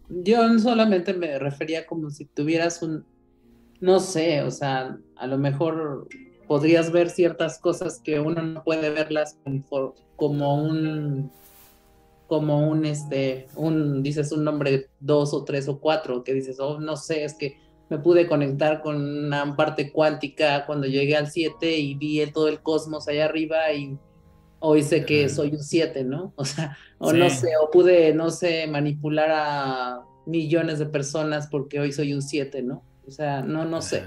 yo solamente me refería como si tuvieras no sé, o sea, a lo mejor podrías ver ciertas cosas que uno no puede verlas dices un nombre 2 o 3 o 4, que dices, oh, no sé, es que me pude conectar con una parte cuántica cuando llegué al 7 y vi todo el cosmos allá arriba y hoy sé que soy un 7, ¿no? O sea, o sí. No sé, o pude, no sé, manipular a millones de personas porque hoy soy un 7, ¿no? O sea, no sé.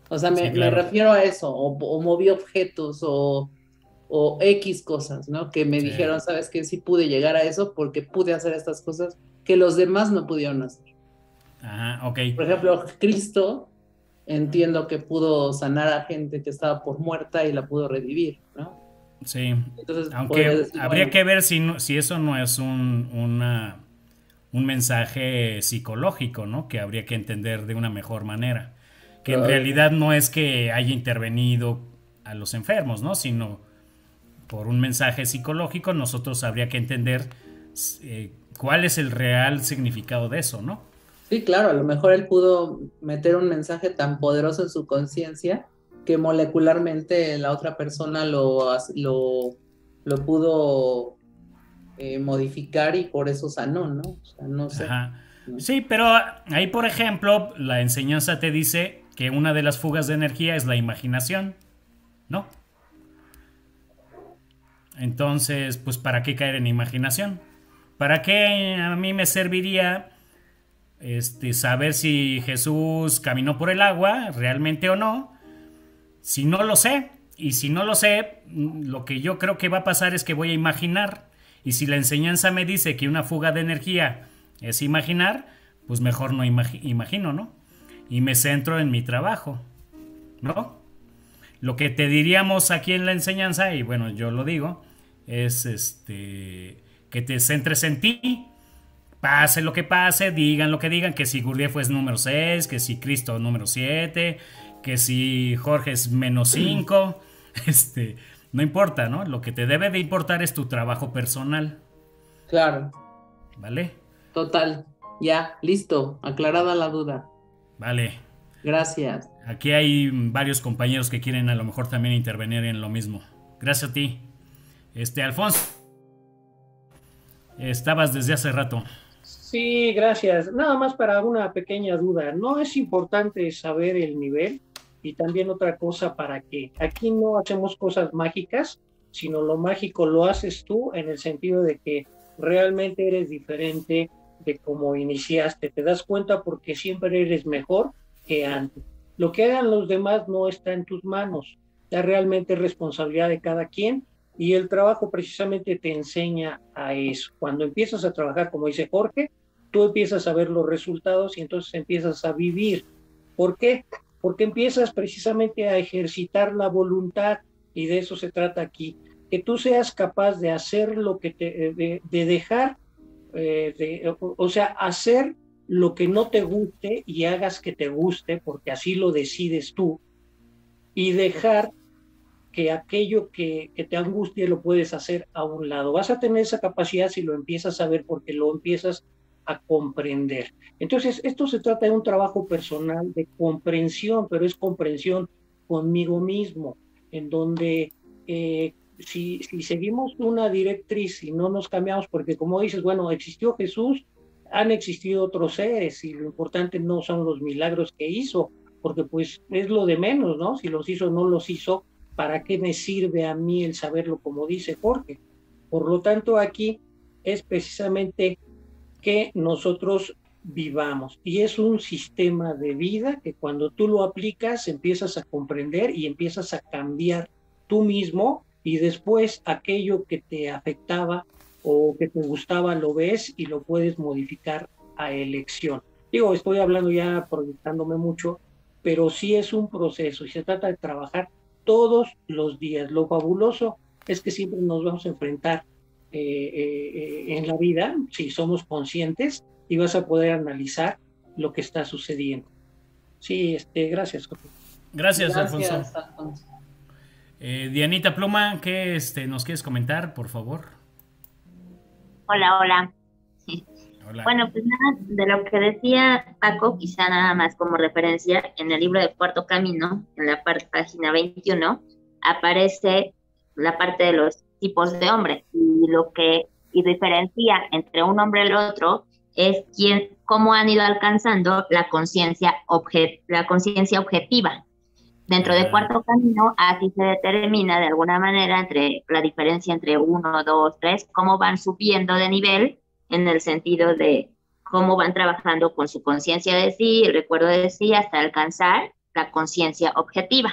O sea, me refiero a eso, o moví objetos, o X cosas, ¿no? Que me dijeron, ¿sabes qué? Sí pude llegar a eso porque pude hacer estas cosas que los demás no pudieron hacer. Ajá, ok. Por ejemplo, Cristo, entiendo que pudo sanar a gente que estaba por muerta y la pudo revivir, ¿no? Sí, entonces, aunque habría que ver si eso no es un mensaje psicológico, ¿no? Que habría que entender de una mejor manera. Que en realidad no es que haya intervenido a los enfermos, ¿no? Sino por un mensaje psicológico nosotros habría que entender cuál es el real significado de eso, ¿no? Sí, claro, a lo mejor él pudo meter un mensaje tan poderoso en su conciencia que molecularmente la otra persona lo pudo modificar y por eso sanó, ¿no? O sea, no sé. Ajá. ¿No? Sí, pero ahí, por ejemplo, la enseñanza te dice que una de las fugas de energía es la imaginación, ¿no? Entonces, pues, ¿para qué caer en imaginación? ¿Para qué a mí me serviría saber si Jesús caminó por el agua realmente o no? Si no lo sé, y si no lo sé, lo que yo creo que va a pasar es que voy a imaginar. Y si la enseñanza me dice que una fuga de energía es imaginar, pues mejor no imagino, ¿no? Y me centro en mi trabajo, ¿no? Lo que te diríamos aquí en la enseñanza, y bueno, yo lo digo, es que te centres en ti. Pase lo que pase, digan lo que digan, que si Gurdjieff fue número 6, que si Cristo número 7, que si Jorge es menos 5, no importa, ¿no? Lo que te debe de importar es tu trabajo personal. Claro. ¿Vale? Total, ya, listo, aclarada la duda. Vale. Gracias. Aquí hay varios compañeros que quieren a lo mejor también intervenir en lo mismo. Gracias a ti. Alfonso, estabas desde hace rato. Sí, gracias. Nada más para una pequeña duda. ¿No es importante saber el nivel? Y también otra cosa, para que aquí no hacemos cosas mágicas, sino lo mágico lo haces tú, en el sentido de que realmente eres diferente de cómo iniciaste. Te das cuenta porque siempre eres mejor que antes. Lo que hagan los demás no está en tus manos. Ya realmente es responsabilidad de cada quien. Y el trabajo precisamente te enseña a eso. Cuando empiezas a trabajar, como dice Jorge, tú empiezas a ver los resultados y entonces empiezas a vivir. ¿Por qué? Porque empiezas precisamente a ejercitar la voluntad, y de eso se trata aquí, que tú seas capaz de hacer lo que de dejar, o sea, hacer lo que no te guste y hagas que te guste, porque así lo decides tú, y dejar que aquello que te angustie lo puedes hacer a un lado. Vas a tener esa capacidad si lo empiezas a ver, porque lo empiezas a comprender. Entonces, esto se trata de un trabajo personal de comprensión, pero es comprensión conmigo mismo, en donde si seguimos una directriz y no nos cambiamos, porque como dices, bueno, existió Jesús, han existido otros seres y lo importante no son los milagros que hizo, porque pues es lo de menos, ¿no? Si los hizo o no los hizo, ¿para qué me sirve a mí el saberlo, como dice Jorge? Por lo tanto, aquí es precisamente que nosotros vivamos, y es un sistema de vida que cuando tú lo aplicas empiezas a comprender y empiezas a cambiar tú mismo, y después aquello que te afectaba o que te gustaba lo ves y lo puedes modificar a elección. Digo, estoy hablando ya proyectándome mucho, pero sí es un proceso y se trata de trabajar todos los días. Lo fabuloso es que siempre nos vamos a enfrentar en la vida, si somos conscientes, y vas a poder analizar lo que está sucediendo. Sí, gracias, Jorge. Gracias, Alfonso. Dianita Pluma, ¿qué nos quieres comentar, por favor? Hola, hola. Hola. Bueno, pues nada, de lo que decía Paco, quizá nada más como referencia, en el libro de Cuarto Camino, en la página 21, aparece la parte de los tipos de hombres, y lo que diferencia entre un hombre y el otro es cómo han ido alcanzando la conciencia objetiva. Dentro de Cuarto Camino, así se determina de alguna manera entre la diferencia entre 1, 2, 3, cómo van subiendo de nivel, en el sentido de cómo van trabajando con su conciencia de sí, el recuerdo de sí, hasta alcanzar la conciencia objetiva.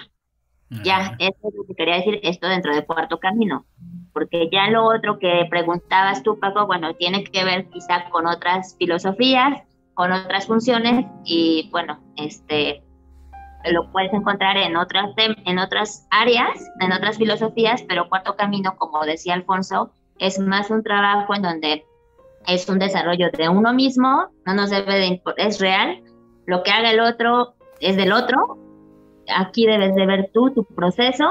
Ya, eso es lo que quería decir, esto dentro de Cuarto Camino, porque ya lo otro que preguntabas tú, Paco, bueno, tiene que ver quizá con otras filosofías, con otras funciones, y bueno, lo puedes encontrar en otras áreas, en otras filosofías, pero Cuarto Camino, como decía Alfonso, es más un trabajo en donde es un desarrollo de uno mismo, no nos debe de importar, es real, lo que haga el otro es del otro, aquí debes de ver tú tu proceso,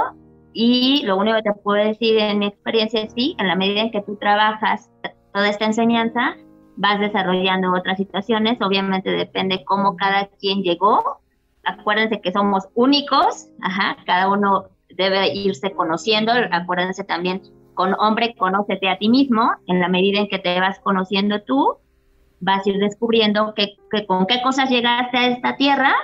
y lo único que te puedo decir en mi experiencia es sí, en la medida en que tú trabajas toda esta enseñanza, vas desarrollando otras situaciones, obviamente depende cómo cada quien llegó, acuérdense que somos únicos, cada uno debe irse conociendo, acuérdense también, con hombre, conócete a ti mismo, en la medida en que te vas conociendo tú, vas a ir descubriendo con qué cosas llegaste a esta tierra,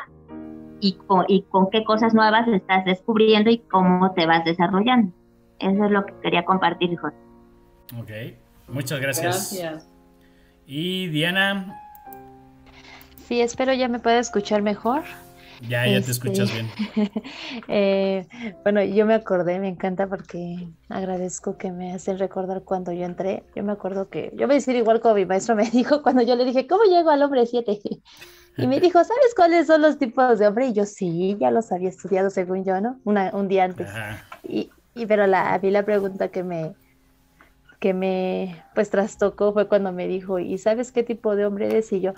y con qué cosas nuevas estás descubriendo y cómo te vas desarrollando. Eso es lo que quería compartir, Jorge. Ok, muchas gracias. ¿Y Diana? Sí, espero ya me pueda escuchar mejor. Ya te escuchas bien. Bueno, yo me acordé, me encanta porque agradezco que me hacen recordar cuando yo entré. Yo me acuerdo que, yo voy a decir igual como mi maestro me dijo cuando yo le dije, ¿cómo llego al hombre 7? Y me dijo, ¿sabes cuáles son los tipos de hombre? Y yo, sí, ya los había estudiado según yo, ¿no? Un día antes. Pero a mí la pregunta que me pues trastocó fue cuando me dijo, ¿y sabes qué tipo de hombre eres? Y yo,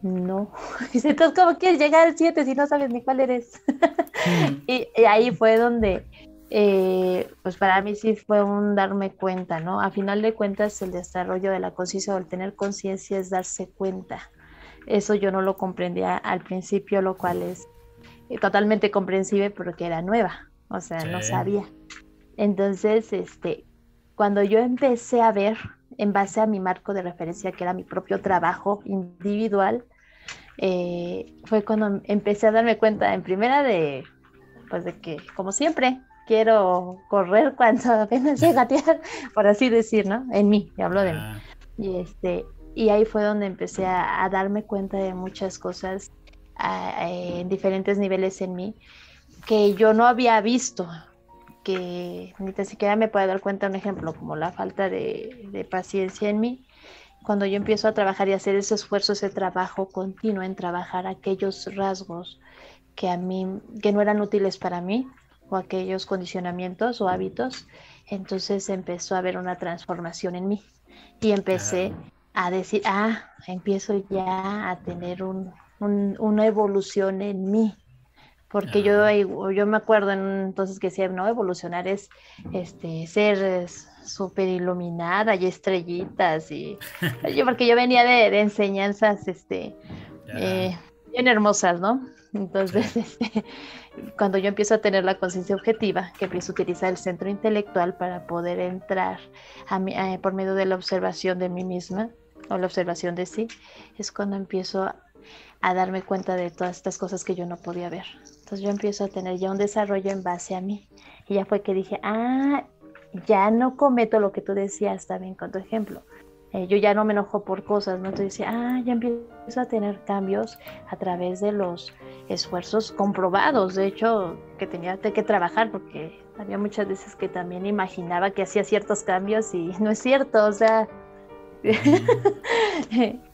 no. Dice, entonces, ¿cómo quieres llegar al 7 si no sabes ni cuál eres? Y ahí fue donde, pues para mí sí fue un darme cuenta, ¿no? A final de cuentas, el desarrollo de la conciencia o el tener conciencia es darse cuenta. Eso yo no lo comprendía al principio, lo cual es totalmente comprensible porque era nueva, o sea, no sabía. Entonces, cuando yo empecé a ver, en base a mi marco de referencia, que era mi propio trabajo individual, fue cuando empecé a darme cuenta, en primera, de que, como siempre, quiero correr cuando apenas llega a tierra, por así decir, ¿no? En mí, yo hablo de mí. Y ahí fue donde empecé a darme cuenta de muchas cosas en diferentes niveles en mí que yo no había visto, que ni tan siquiera me puedo dar cuenta. Un ejemplo como la falta de paciencia en mí, cuando yo empiezo a trabajar y hacer ese esfuerzo, ese trabajo continuo en trabajar aquellos rasgos que a mí, que no eran útiles para mí, o aquellos condicionamientos o hábitos, entonces empezó a haber una transformación en mí y empecé a decir, empiezo ya a tener una evolución en mí. Porque yo me acuerdo entonces que decía, no, evolucionar es ser súper iluminada y estrellitas. Porque yo venía de enseñanzas bien hermosas, ¿no? Entonces, cuando yo empiezo a tener la conciencia objetiva, que empiezo a utilizar el centro intelectual para poder entrar por medio de la observación de mí misma, o la observación de sí, es cuando empiezo a darme cuenta de todas estas cosas que yo no podía ver. Entonces yo empiezo a tener ya un desarrollo en base a mí. Y ya fue que dije, ya no cometo lo que tú decías también con tu ejemplo. Yo ya no me enojo por cosas, ¿no? Entonces decía, ya empiezo a tener cambios a través de los esfuerzos comprobados. De hecho, que tenía que trabajar porque había muchas veces que también imaginaba que hacía ciertos cambios y no es cierto, o sea...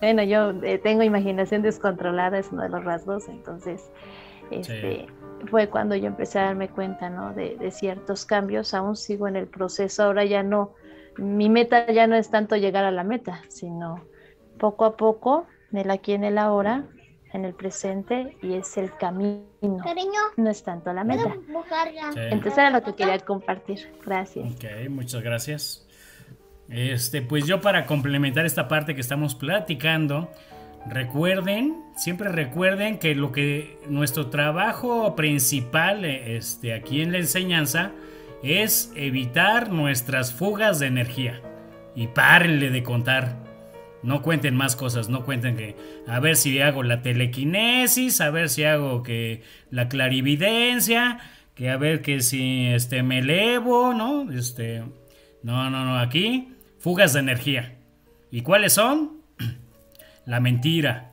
Bueno, yo tengo imaginación descontrolada, es uno de los rasgos, entonces fue cuando yo empecé a darme cuenta, ¿no? de ciertos cambios. Aún sigo en el proceso, ahora ya no, mi meta ya no es tanto llegar a la meta, sino poco a poco, en el aquí, en el ahora, en el presente, y es el camino, no es tanto la meta. Entonces era lo que quería compartir. Gracias. Ok, muchas gracias. Pues yo, para complementar esta parte que estamos platicando, siempre recuerden que nuestro trabajo principal aquí en la enseñanza es evitar nuestras fugas de energía. Y párenle de contar. No cuenten más cosas, no cuenten que a ver si hago la telequinesis, a ver si hago que la clarividencia, que a ver que si me elevo, ¿no? No, aquí fugas de energía. ¿Y cuáles son? La mentira,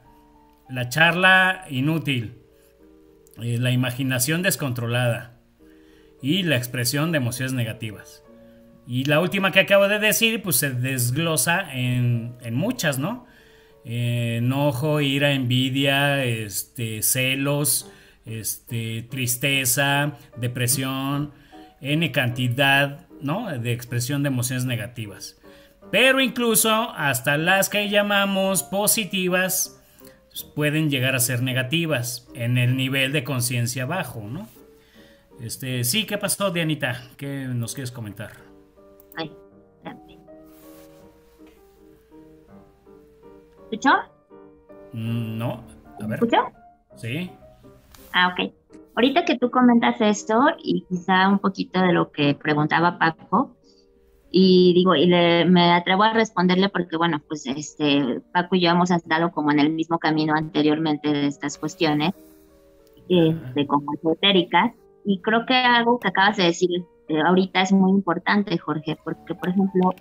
la charla inútil, la imaginación descontrolada y la expresión de emociones negativas. Y la última que acabo de decir, pues se desglosa en muchas, ¿no? Enojo, ira, envidia, celos, tristeza, depresión, N cantidad, ¿no? De expresión de emociones negativas. Pero incluso hasta las que llamamos positivas pues pueden llegar a ser negativas en el nivel de conciencia bajo, ¿no? Sí, ¿qué pasó, Dianita? ¿Qué nos quieres comentar? Ay, espérame. ¿Escuchó? No, a ver. ¿Escuchó? Sí. Ok. Ahorita que tú comentas esto, y quizá un poquito de lo que preguntaba Paco, me atrevo a responderle porque, bueno, pues Paco y yo hemos estado como en el mismo camino anteriormente de estas cuestiones, como esotéricas, y creo que algo que acabas de decir ahorita es muy importante, Jorge, porque, por ejemplo,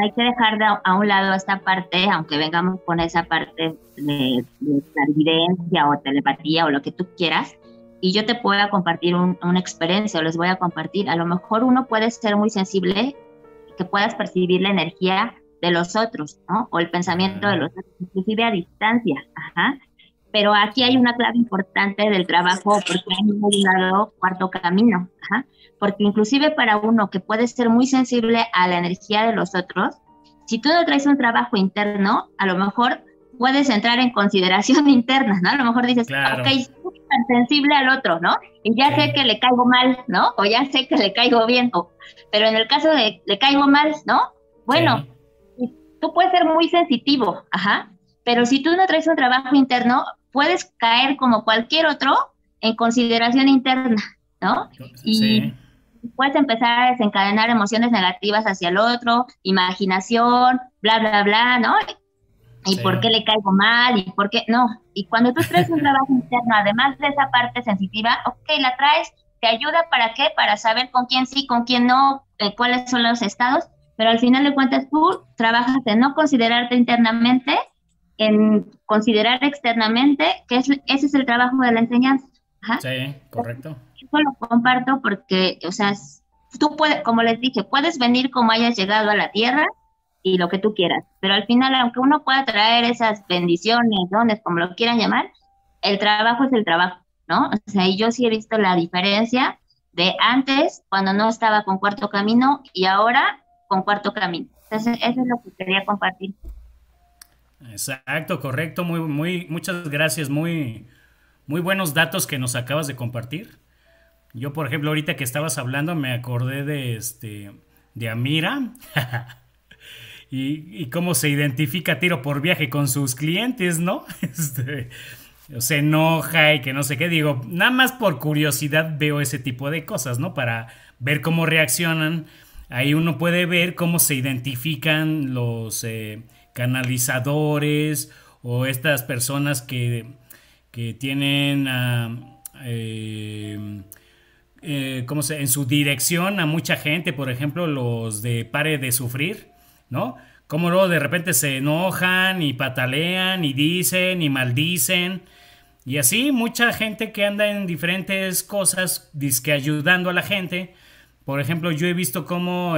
hay que dejar a un lado esta parte, aunque vengamos con esa parte de clarividencia o telepatía o lo que tú quieras, y yo te puedo compartir una experiencia, o les voy a compartir. A lo mejor uno puede ser muy sensible, que puedas percibir la energía de los otros, ¿no? O el pensamiento de los otros, inclusive a distancia. Pero aquí hay una clave importante del trabajo, porque hay un lado cuarto camino. Porque inclusive para uno que puede ser muy sensible a la energía de los otros, si tú no traes un trabajo interno, a lo mejor puedes entrar en consideración interna, ¿no? A lo mejor dices, claro. Ok, soy tan sensible al otro, ¿no? Y ya sé que le caigo mal, ¿no? O ya sé que le caigo bien, pero en el caso de le caigo mal, ¿no? Bueno, tú puedes ser muy sensitivo, pero si tú no traes un trabajo interno, puedes caer como cualquier otro en consideración interna, ¿no? Y puedes empezar a desencadenar emociones negativas hacia el otro, imaginación, bla, bla, bla, ¿no? ¿Y por qué le caigo mal? ¿Y por qué? No. Y cuando tú traes un trabajo interno, además de esa parte sensitiva, la traes, te ayuda, ¿para qué? Para saber con quién sí, con quién no, cuáles son los estados, pero al final de cuentas tú trabajas en no considerarte internamente, en considerar externamente, ese es el trabajo de la enseñanza. Sí, correcto. Eso lo comparto porque, tú puedes, como les dije, puedes venir como hayas llegado a la tierra, y lo que tú quieras. Pero al final, aunque uno pueda traer esas bendiciones, dones, como lo quieran llamar, el trabajo es el trabajo, ¿no? O sea, y yo sí he visto la diferencia de antes, cuando no estaba con Cuarto Camino, y ahora con Cuarto Camino. Entonces, eso es lo que quería compartir. Exacto, correcto, muchas gracias, muy buenos datos que nos acabas de compartir. Yo, por ejemplo, ahorita que estabas hablando, me acordé de Amira y cómo se identifica tiro por viaje con sus clientes, ¿no? Se enoja y que no sé qué. Digo, nada más por curiosidad veo ese tipo de cosas, ¿no? Para ver cómo reaccionan. Ahí uno puede ver cómo se identifican los canalizadores o estas personas que tienen en su dirección a mucha gente, por ejemplo, los de Pare de Sufrir, ¿no? Como luego de repente se enojan y patalean y dicen y maldicen. Y así mucha gente que anda en diferentes cosas, dizque ayudando a la gente. Por ejemplo, yo he visto cómo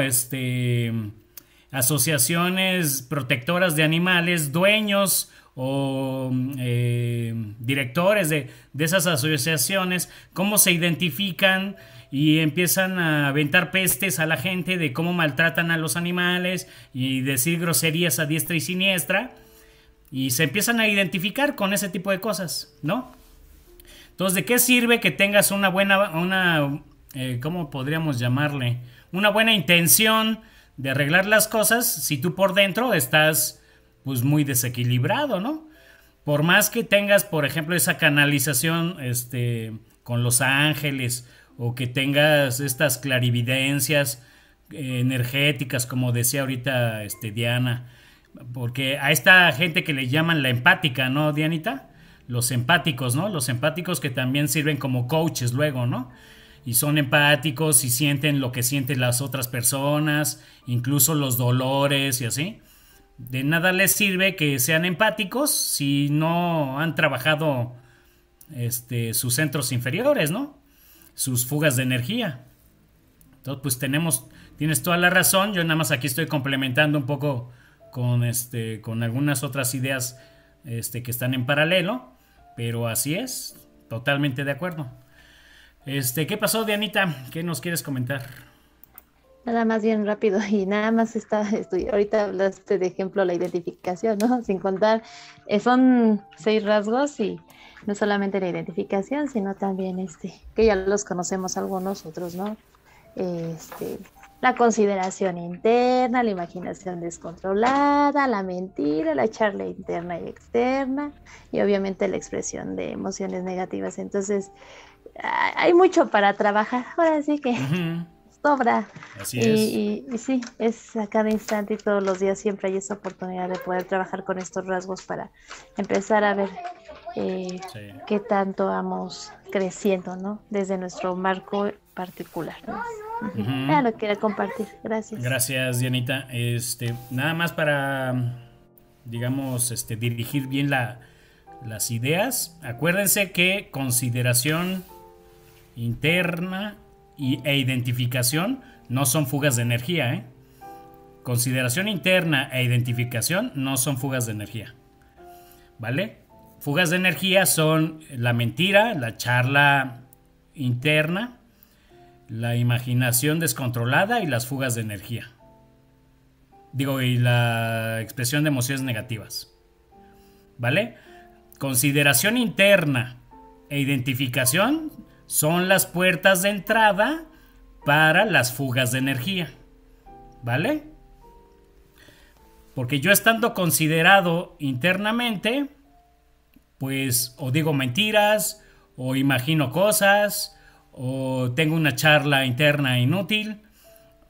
asociaciones protectoras de animales, dueños o directores de esas asociaciones, cómo se identifican y empiezan a aventar pestes a la gente de cómo maltratan a los animales y decir groserías a diestra y siniestra, y se empiezan a identificar con ese tipo de cosas, ¿no? Entonces, ¿de qué sirve que tengas una buena, ¿cómo podríamos llamarle? Una buena intención de arreglar las cosas si tú por dentro estás pues muy desequilibrado, ¿no? Por más que tengas, por ejemplo, esa canalización con los ángeles, o que tengas estas clarividencias energéticas, como decía ahorita Diana, porque a esta gente que le llaman la empática, ¿no, Dianita? Los empáticos, ¿no? Los empáticos que también sirven como coaches luego, ¿no? Y son empáticos y sienten lo que sienten las otras personas, incluso los dolores y así. De nada les sirve que sean empáticos si no han trabajado sus centros inferiores, ¿no? Sus fugas de energía. Entonces, pues tienes toda la razón. Yo nada más aquí estoy complementando un poco con algunas otras ideas que están en paralelo, pero así es, totalmente de acuerdo. ¿Qué pasó, Dianita? ¿Qué nos quieres comentar? Nada más bien rápido, y nada más ahorita hablaste de ejemplo la identificación, ¿no? Sin contar, son 6 rasgos, y no solamente la identificación, sino también que ya los conocemos algunos otros, ¿no? La consideración interna, la imaginación descontrolada, la mentira, la charla interna y externa, y obviamente la expresión de emociones negativas. Entonces, hay mucho para trabajar, ahora sí que sobra. Así es. Y sí, es a cada instante y todos los días siempre hay esa oportunidad de poder trabajar con estos rasgos para empezar a ver qué tanto vamos creciendo, ¿no? Desde nuestro marco particular, ¿no? Ya lo quería compartir, gracias. Gracias, Dianita. Nada más para, digamos, dirigir bien las ideas. Acuérdense que consideración interna e identificación no son fugas de energía, ¿eh? Consideración interna e identificación no son fugas de energía, ¿vale? Fugas de energía son la mentira, la charla interna, la imaginación descontrolada y las fugas de energía. Y la expresión de emociones negativas, ¿vale? Consideración interna e identificación son las puertas de entrada para las fugas de energía, ¿vale? Porque yo, estando considerado internamente, pues o digo mentiras, o imagino cosas, o tengo una charla interna inútil,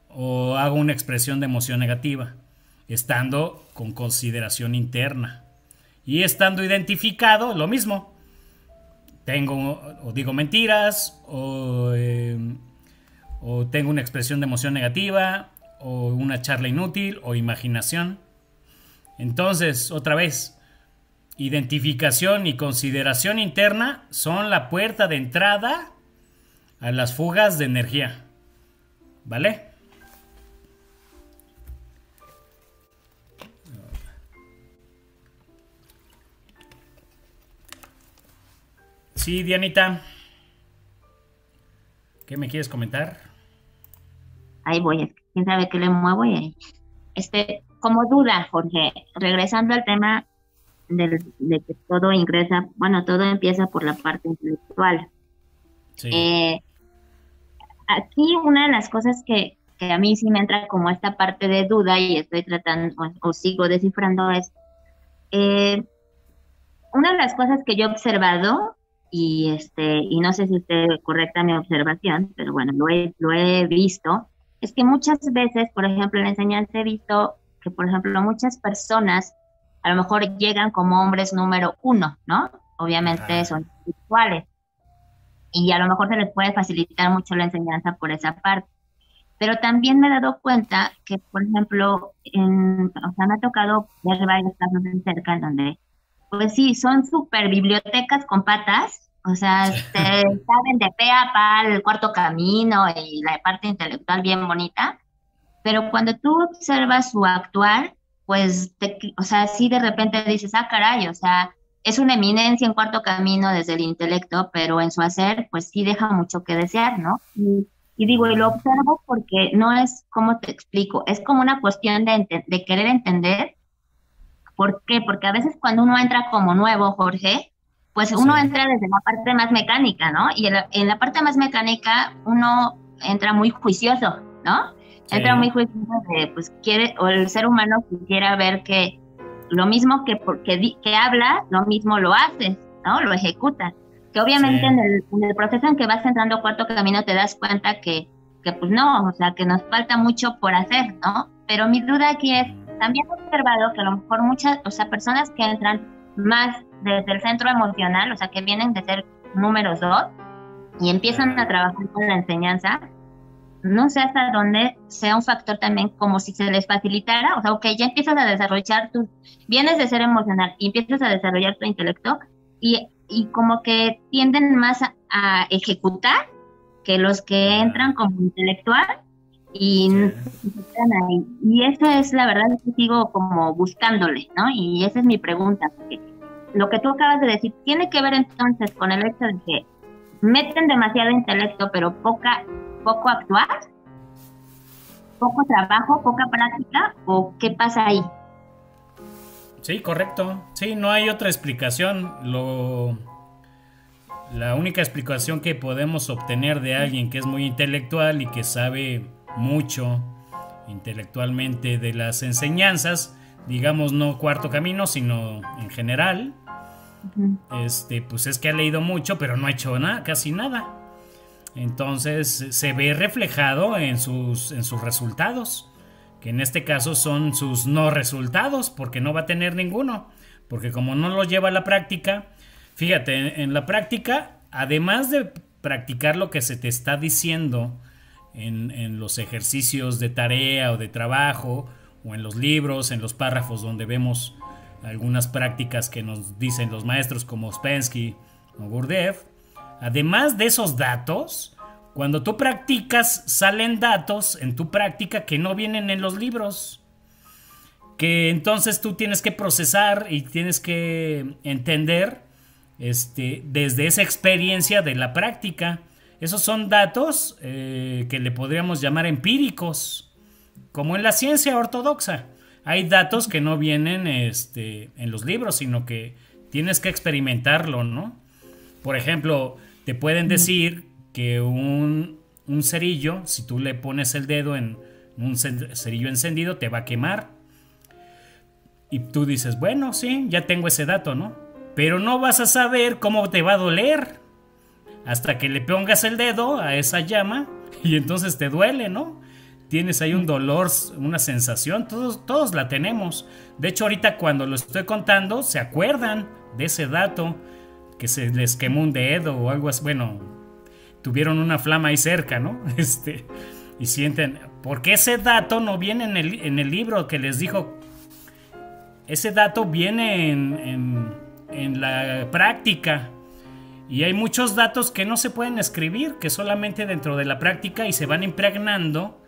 o hago una expresión de emoción negativa, estando con consideración interna. Y estando identificado, lo mismo. Tengo o digo mentiras, o tengo una expresión de emoción negativa, o una charla inútil, o imaginación. Entonces, otra vez, identificación y consideración interna son la puerta de entrada a las fugas de energía, ¿vale? Sí, Dianita, ¿qué me quieres comentar? Ahí voy, es que quién sabe qué le muevo y ahí. Como duda, Jorge, regresando al tema de que todo ingresa, bueno, todo empieza por la parte intelectual. Sí. Aquí una de las cosas que a mí sí me entra como esta parte de duda y estoy tratando o sigo descifrando es, una de las cosas que yo he observado y no sé si esté correcta mi observación, pero bueno, lo he visto, es que muchas veces, por ejemplo, en la enseñanza he visto que, por ejemplo, muchas personas a lo mejor llegan como hombres número uno, ¿no? Obviamente son espirituales y a lo mejor se les puede facilitar mucho la enseñanza por esa parte. Pero también me he dado cuenta que, por ejemplo, o sea, me ha tocado ver varios casos de cerca en donde, pues sí, son súper bibliotecas con patas, o sea, saben de pe a pa el cuarto camino y la parte intelectual bien bonita, pero cuando tú observas su actuar, pues, o sea, sí de repente dices, ah, caray, o sea, es una eminencia en cuarto camino desde el intelecto, pero en su hacer, pues sí deja mucho que desear, ¿no? Y digo, y lo observo porque no es, ¿cómo te explico? Es como una cuestión de querer entender. ¿Por qué? Porque a veces cuando uno entra como nuevo, Jorge, pues uno entra desde la parte más mecánica, ¿no? Y en la parte más mecánica uno entra muy juicioso, ¿no? Sí. Entra muy juicioso de, pues quiere, o el ser humano quisiera ver que lo mismo que habla, lo mismo lo haces, ¿no? Lo ejecutas. Que obviamente sí. en el proceso en que vas entrando a cuarto camino te das cuenta que pues no, o sea, que nos falta mucho por hacer, ¿no? Pero mi duda aquí es, también he observado que a lo mejor muchas, o sea, personas que entran más desde el centro emocional, o sea, que vienen de ser números 2 y empiezan a trabajar con la enseñanza, no sé hasta dónde sea un factor también como si se les facilitara, o sea, ok, ya empiezas a desarrollar vienes de ser emocional y empiezas a desarrollar tu intelecto y como que tienden más a ejecutar que los que entran como intelectual y están ahí. Y eso es la verdad que sigo como buscándole, ¿no? Y esa es mi pregunta, porque lo que tú acabas de decir tiene que ver entonces con el hecho de que meten demasiado intelecto pero poco actuar, poco trabajo, poca práctica, o qué pasa ahí. Sí, correcto. Sí, no hay otra explicación. La única explicación que podemos obtener de alguien que es muy intelectual y que sabe mucho intelectualmente de las enseñanzas, digamos no cuarto camino, sino en general, pues es que ha leído mucho, pero no ha hecho nada, casi nada. Entonces se ve reflejado en sus resultados, que en este caso son sus no resultados, porque no va a tener ninguno, porque como no lo lleva a la práctica, fíjate, en la práctica, además de practicar lo que se te está diciendo en los ejercicios de tarea o de trabajo, o en los libros, en los párrafos donde vemos algunas prácticas que nos dicen los maestros como Ouspensky o Gurdjieff, además de esos datos, cuando tú practicas, salen datos en tu práctica que no vienen en los libros, que entonces tú tienes que procesar y tienes que entender desde esa experiencia de la práctica. Esos son datos que le podríamos llamar empíricos, como en la ciencia ortodoxa. Hay datos que no vienen en los libros, sino que tienes que experimentarlo, ¿no? Por ejemplo, te pueden decir que un cerillo, si tú le pones el dedo en un cerillo encendido, te va a quemar. Y tú dices, bueno, sí, ya tengo ese dato, ¿no? Pero no vas a saber cómo te va a doler hasta que le pongas el dedo a esa llama y entonces te duele, ¿no? Tienes ahí un dolor, una sensación, todos la tenemos. De hecho, ahorita cuando lo estoy contando, se acuerdan de ese dato, que se les quemó un dedo o algo así. Bueno, tuvieron una flama ahí cerca, ¿no? Y sienten, porque ese dato no viene en el libro que les dijo. Ese dato viene en la práctica. Y hay muchos datos que no se pueden escribir, que solamente dentro de la práctica y se van impregnando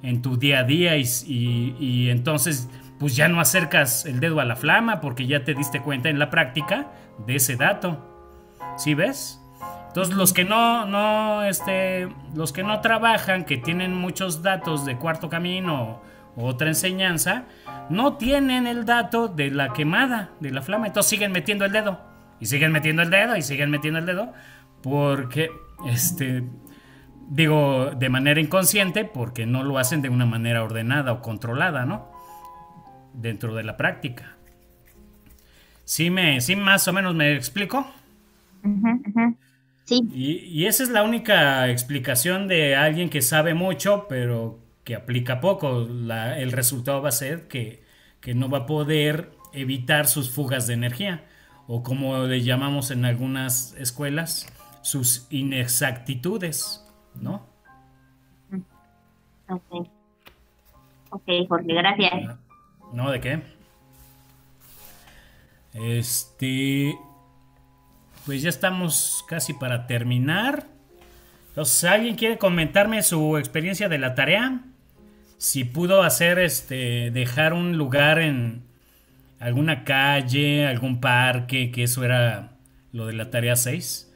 en tu día a día y entonces pues ya no acercas el dedo a la flama porque ya te diste cuenta en la práctica de ese dato. ¿Sí ves? Entonces los que los que no trabajan, que tienen muchos datos de cuarto camino o otra enseñanza, no tienen el dato de la quemada, de la flama. Entonces siguen metiendo el dedo, y siguen metiendo el dedo, y siguen metiendo el dedo, porque, digo, de manera inconsciente, porque no lo hacen de una manera ordenada o controlada, ¿no? Dentro de la práctica. ¿Sí más o menos me explico? Sí. Y esa es la única explicación de alguien que sabe mucho, pero que aplica poco. El resultado va a ser que no va a poder evitar sus fugas de energía, o como le llamamos en algunas escuelas, sus inexactitudes, ¿no? Ok, Jorge, gracias. No, ¿de qué? Pues ya estamos casi para terminar. Entonces, ¿alguien quiere comentarme su experiencia de la tarea? Si pudo hacer, dejar un lugar en alguna calle, algún parque, que eso era lo de la tarea 6.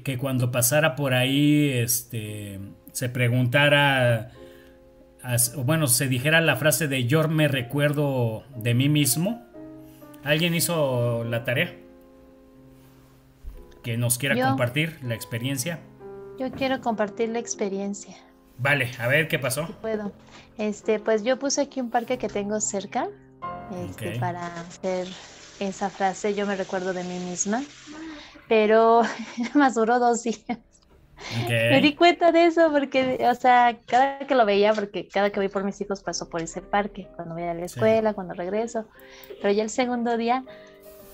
Que cuando pasara por ahí, se preguntara, bueno, se dijera la frase de yo me recuerdo de mí mismo. ¿Alguien hizo la tarea? Que nos quiera compartir la experiencia. Yo quiero compartir la experiencia. Vale, a ver qué pasó. Si puedo. Pues yo puse aquí un parque que tengo cerca, Ok. para hacer esa frase, yo me recuerdo de mí misma, pero más duró 2 días. Me di Ok. cuenta de eso porque, o sea, cada que lo veía, porque cada que voy por mis hijos paso por ese parque, cuando voy a la Sí. escuela, cuando regreso, pero ya el segundo día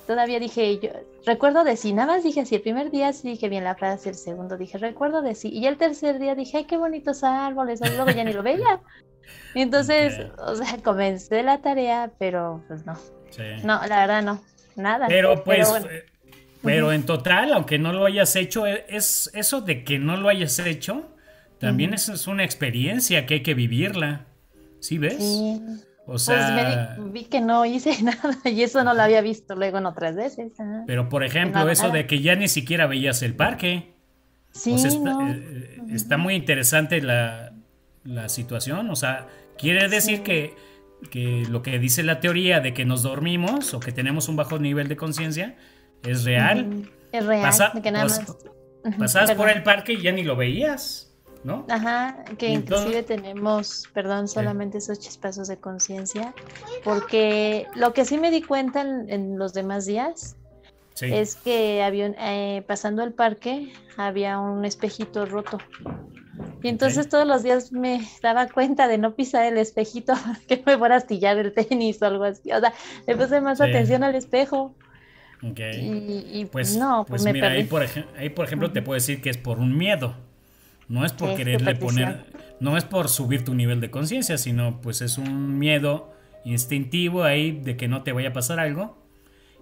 todavía dije, yo recuerdo de sí, nada más dije así, el primer día sí dije bien la frase, el segundo dije, recuerdo de sí, y el tercer día dije, ay, qué bonitos árboles, y luego ya ni lo veía. Entonces, Ok. o sea, comencé la tarea, pero pues no, Sí. no, la verdad no, nada, Pero pero pues, bueno. pero en total, aunque no lo hayas hecho, es eso de que no lo hayas hecho, también es una experiencia que hay que vivirla. ¿Sí ves? Sí, O pues sea, vi que no hice nada y eso no lo había visto luego en otras veces, ajá, pero por que no ejemplo, hago eso nada. de que ya ni siquiera veías el parque. O sea, Sí, no, está muy interesante la situación. O sea, quiere decir sí, que lo que dice la teoría de que nos dormimos o que tenemos un bajo nivel de conciencia es real. es real, de Pasa, que nada pues, más, pasabas por perdón. el parque y ya ni lo veías, ¿no? Ajá, que Y entonces, inclusive tenemos, perdón, ¿qué? solamente esos chispazos de conciencia, porque lo que sí me di cuenta en los demás días Sí, es que pasando el parque había un espejito roto. Y ok, entonces todos los días me daba cuenta de no pisar el espejito que me fuera a astillar el tenis o algo así. O sea, le puse más sí, atención al espejo ok. y Pues, no, pues pues me mira, perdí. ahí por ejemplo te Ujú. puedo decir que es por un miedo. No es por Sí, quererle superstición. poner, no es por subir tu nivel de conciencia, sino pues es un miedo instintivo ahí de que no te vaya a pasar algo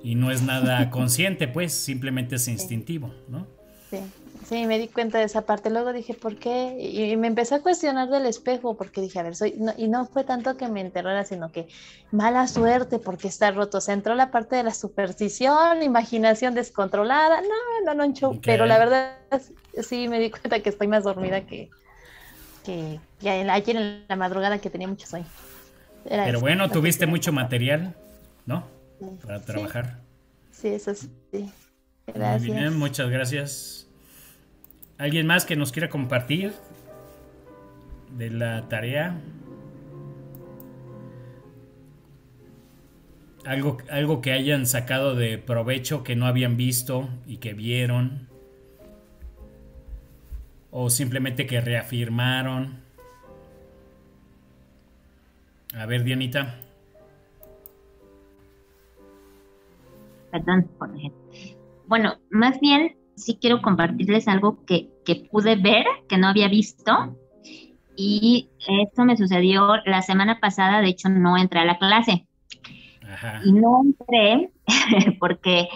y no es nada consciente, pues simplemente es Sí. instintivo, ¿no? Sí, sí, me di cuenta de esa parte. Luego dije, ¿por qué? Y me empecé a cuestionar del espejo, porque dije, a ver, y no fue tanto que me enterrara, sino que mala suerte porque está roto. O sea, entró la parte de la superstición, imaginación descontrolada. No, un show. Ok. Pero la verdad, sí me di cuenta que estoy más dormida que ayer en la madrugada que tenía mucho sueño. Era Pero eso bueno, lo que tuviste quería mucho compartir. material, ¿no? Para Sí, trabajar. sí, eso sí. Muy bien, Gracias. muchas gracias. ¿Alguien más que nos quiera compartir de la tarea? Algo que hayan sacado de provecho que no habían visto y que vieron. O simplemente que reafirmaron. A ver, Dianita. Perdón, Jorge. Bueno, más bien sí quiero compartirles algo que pude ver, que no había visto, y esto me sucedió la semana pasada. De hecho no entré a la clase, Ajá. y no entré porque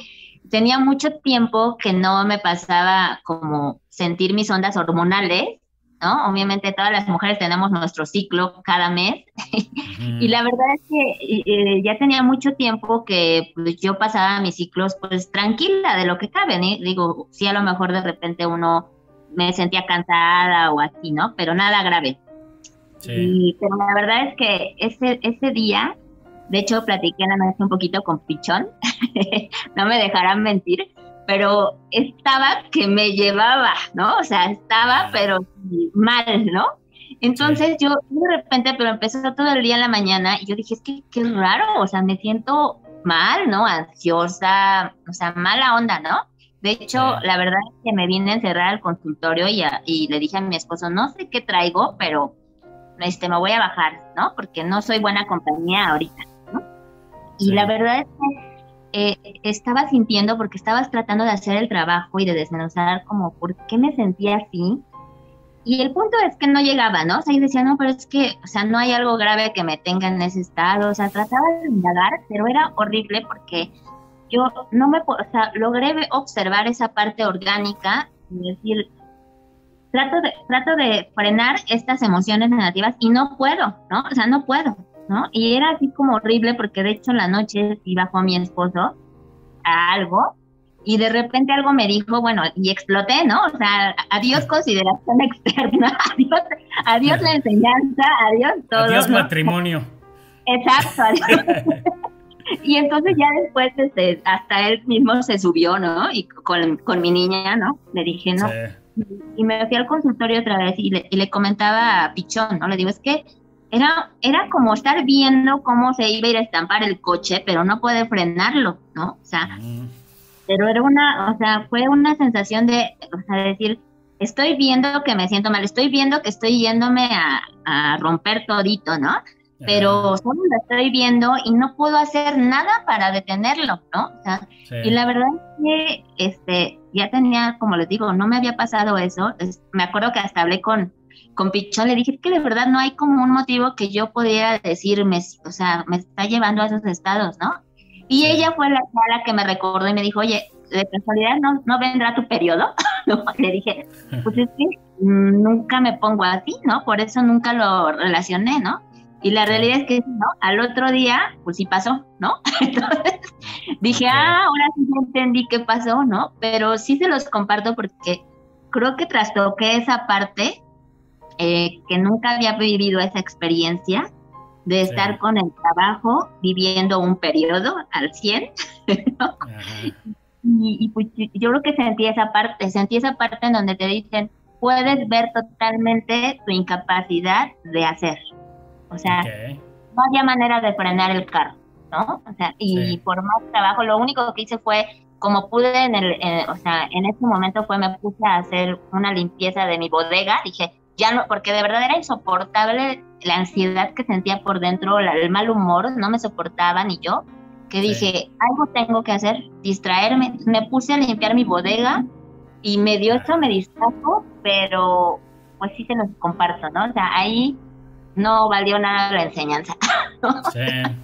tenía mucho tiempo que no me pasaba como sentir mis ondas hormonales, ¿no? Obviamente todas las mujeres tenemos nuestro ciclo cada mes y la verdad es que ya tenía mucho tiempo que pues, yo pasaba mis ciclos pues tranquila de lo que cabe, ¿no? Digo, sí, a lo mejor de repente uno me sentía cansada o así, ¿no? Pero nada grave. Sí. Pero la verdad es que ese día, de hecho platiqué en la noche un poquito con Pichón, no me dejarán mentir, pero estaba que me llevaba, ¿no? O sea, estaba pero mal, ¿no? Entonces yo de repente, pero empezó todo el día en la mañana y yo dije, es que qué raro, o sea, me siento mal, ¿no? Ansiosa, o sea, mala onda, ¿no? De hecho, la verdad es que me vine a encerrar al consultorio y le dije a mi esposo, no sé qué traigo, pero me voy a bajar, ¿no? Porque no soy buena compañía ahorita, ¿no? Y la verdad es que estaba sintiendo, porque estabas tratando de hacer el trabajo y de desmenuzar como por qué me sentía así. Y el punto es que no llegaba, ¿no? O sea, yo decía, no, pero es que, o sea, no hay algo grave que me tenga en ese estado. O sea, trataba de indagar, pero era horrible porque yo no me, o sea, logré observar esa parte orgánica y decir, trato de frenar estas emociones negativas y no puedo, ¿no? O sea, no puedo, ¿no? Y era así como horrible porque de hecho en la noche sí bajó mi esposo a algo y de repente algo me dijo, bueno, y exploté, ¿no? O sea, adiós consideración externa, adiós la enseñanza, adiós todo. Adiós ¿no? Matrimonio. Exacto, adiós. Y entonces ya después hasta él mismo se subió, ¿no? Y con mi niña, ¿no? Le dije, no. Sí. Y me fui al consultorio otra vez y le comentaba a Pichón, ¿no? Le digo, es que era como estar viendo cómo se iba a ir a estampar el coche, pero no puede frenarlo, ¿no? O sea, pero era fue una sensación de, o sea, decir, estoy viendo que me siento mal, estoy viendo que estoy yéndome a romper todito, ¿no? Pero solo lo estoy viendo y no puedo hacer nada para detenerlo, ¿no? O sea, y la verdad es que ya tenía, como les digo, no me había pasado eso. Me acuerdo que hasta hablé con Pichón, le dije que de verdad no hay como un motivo que yo pudiera decirme, o sea, me está llevando a esos estados, ¿no? Y ella fue la que me recordó y me dijo, oye, de casualidad no vendrá tu periodo. No, le dije, pues es que nunca me pongo así, ¿no? Por eso nunca lo relacioné, ¿no? Y la realidad es que no, al otro día, pues sí pasó, ¿no? Entonces dije, ahora sí entendí qué pasó, ¿no? Pero sí se los comparto porque creo que trastoqué esa parte, que nunca había vivido esa experiencia de estar con el trabajo, viviendo un periodo al 100, ¿no? Y pues yo creo que sentí esa parte en donde te dicen, puedes ver totalmente tu incapacidad de hacer. O sea, no había manera de frenar el carro, ¿no? O sea, y por más trabajo, lo único que hice fue, como pude en ese momento me puse a hacer una limpieza de mi bodega, dije, ya no, porque de verdad era insoportable la ansiedad que sentía por dentro, el mal humor, no me soportaba ni yo, que dije, algo tengo que hacer, distraerme, me puse a limpiar mi bodega y me distrajo, pero pues sí se los comparto, ¿no? O sea, ahí no valió nada la enseñanza. Sí,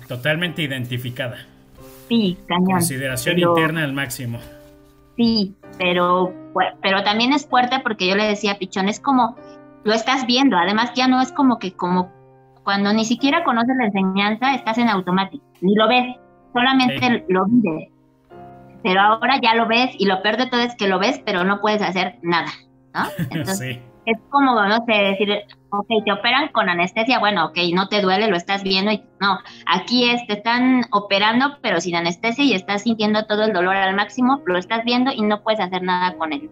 totalmente identificada. Sí, cañón. Consideración interna al máximo. Sí, pero también es fuerte porque yo le decía a Pichón, es como, lo estás viendo, además ya no es como cuando ni siquiera conoces la enseñanza, estás en automático, ni lo ves, solamente lo vives. Pero ahora ya lo ves y lo peor de todo es que lo ves, pero no puedes hacer nada, ¿no? Entonces, es como, no sé, decir, ok, te operan con anestesia, bueno, ok, no te duele, lo estás viendo, y no, aquí te están operando, pero sin anestesia y estás sintiendo todo el dolor al máximo, lo estás viendo y no puedes hacer nada con él.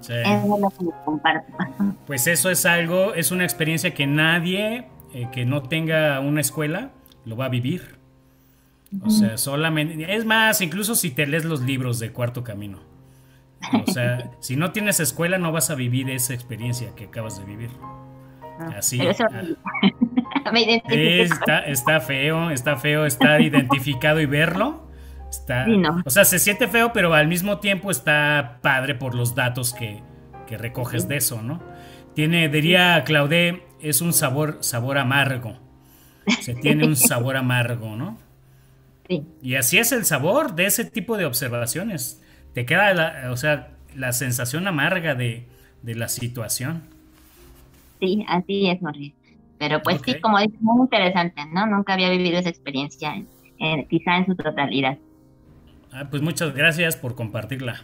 Sí. Eso es lo que les comparto. Pues eso es una experiencia que nadie que no tenga una escuela lo va a vivir. O sea, solamente, es más, incluso si te lees los libros de Cuarto Camino. O sea, si no tienes escuela no vas a vivir esa experiencia que acabas de vivir. Así. Está feo estar identificado y verlo. Sí, no. O sea, se siente feo, pero al mismo tiempo está padre por los datos que recoges de eso, ¿no? Diría Claudette, es un sabor amargo. Se tiene un sabor amargo, ¿no? Sí. Y así es el sabor de ese tipo de observaciones. Te queda la sensación amarga de la situación. Sí, así es, Jorge. Pero pues Ok. sí, como dices, muy interesante, ¿no? Nunca había vivido esa experiencia, quizá en su totalidad. Pues muchas gracias por compartirla.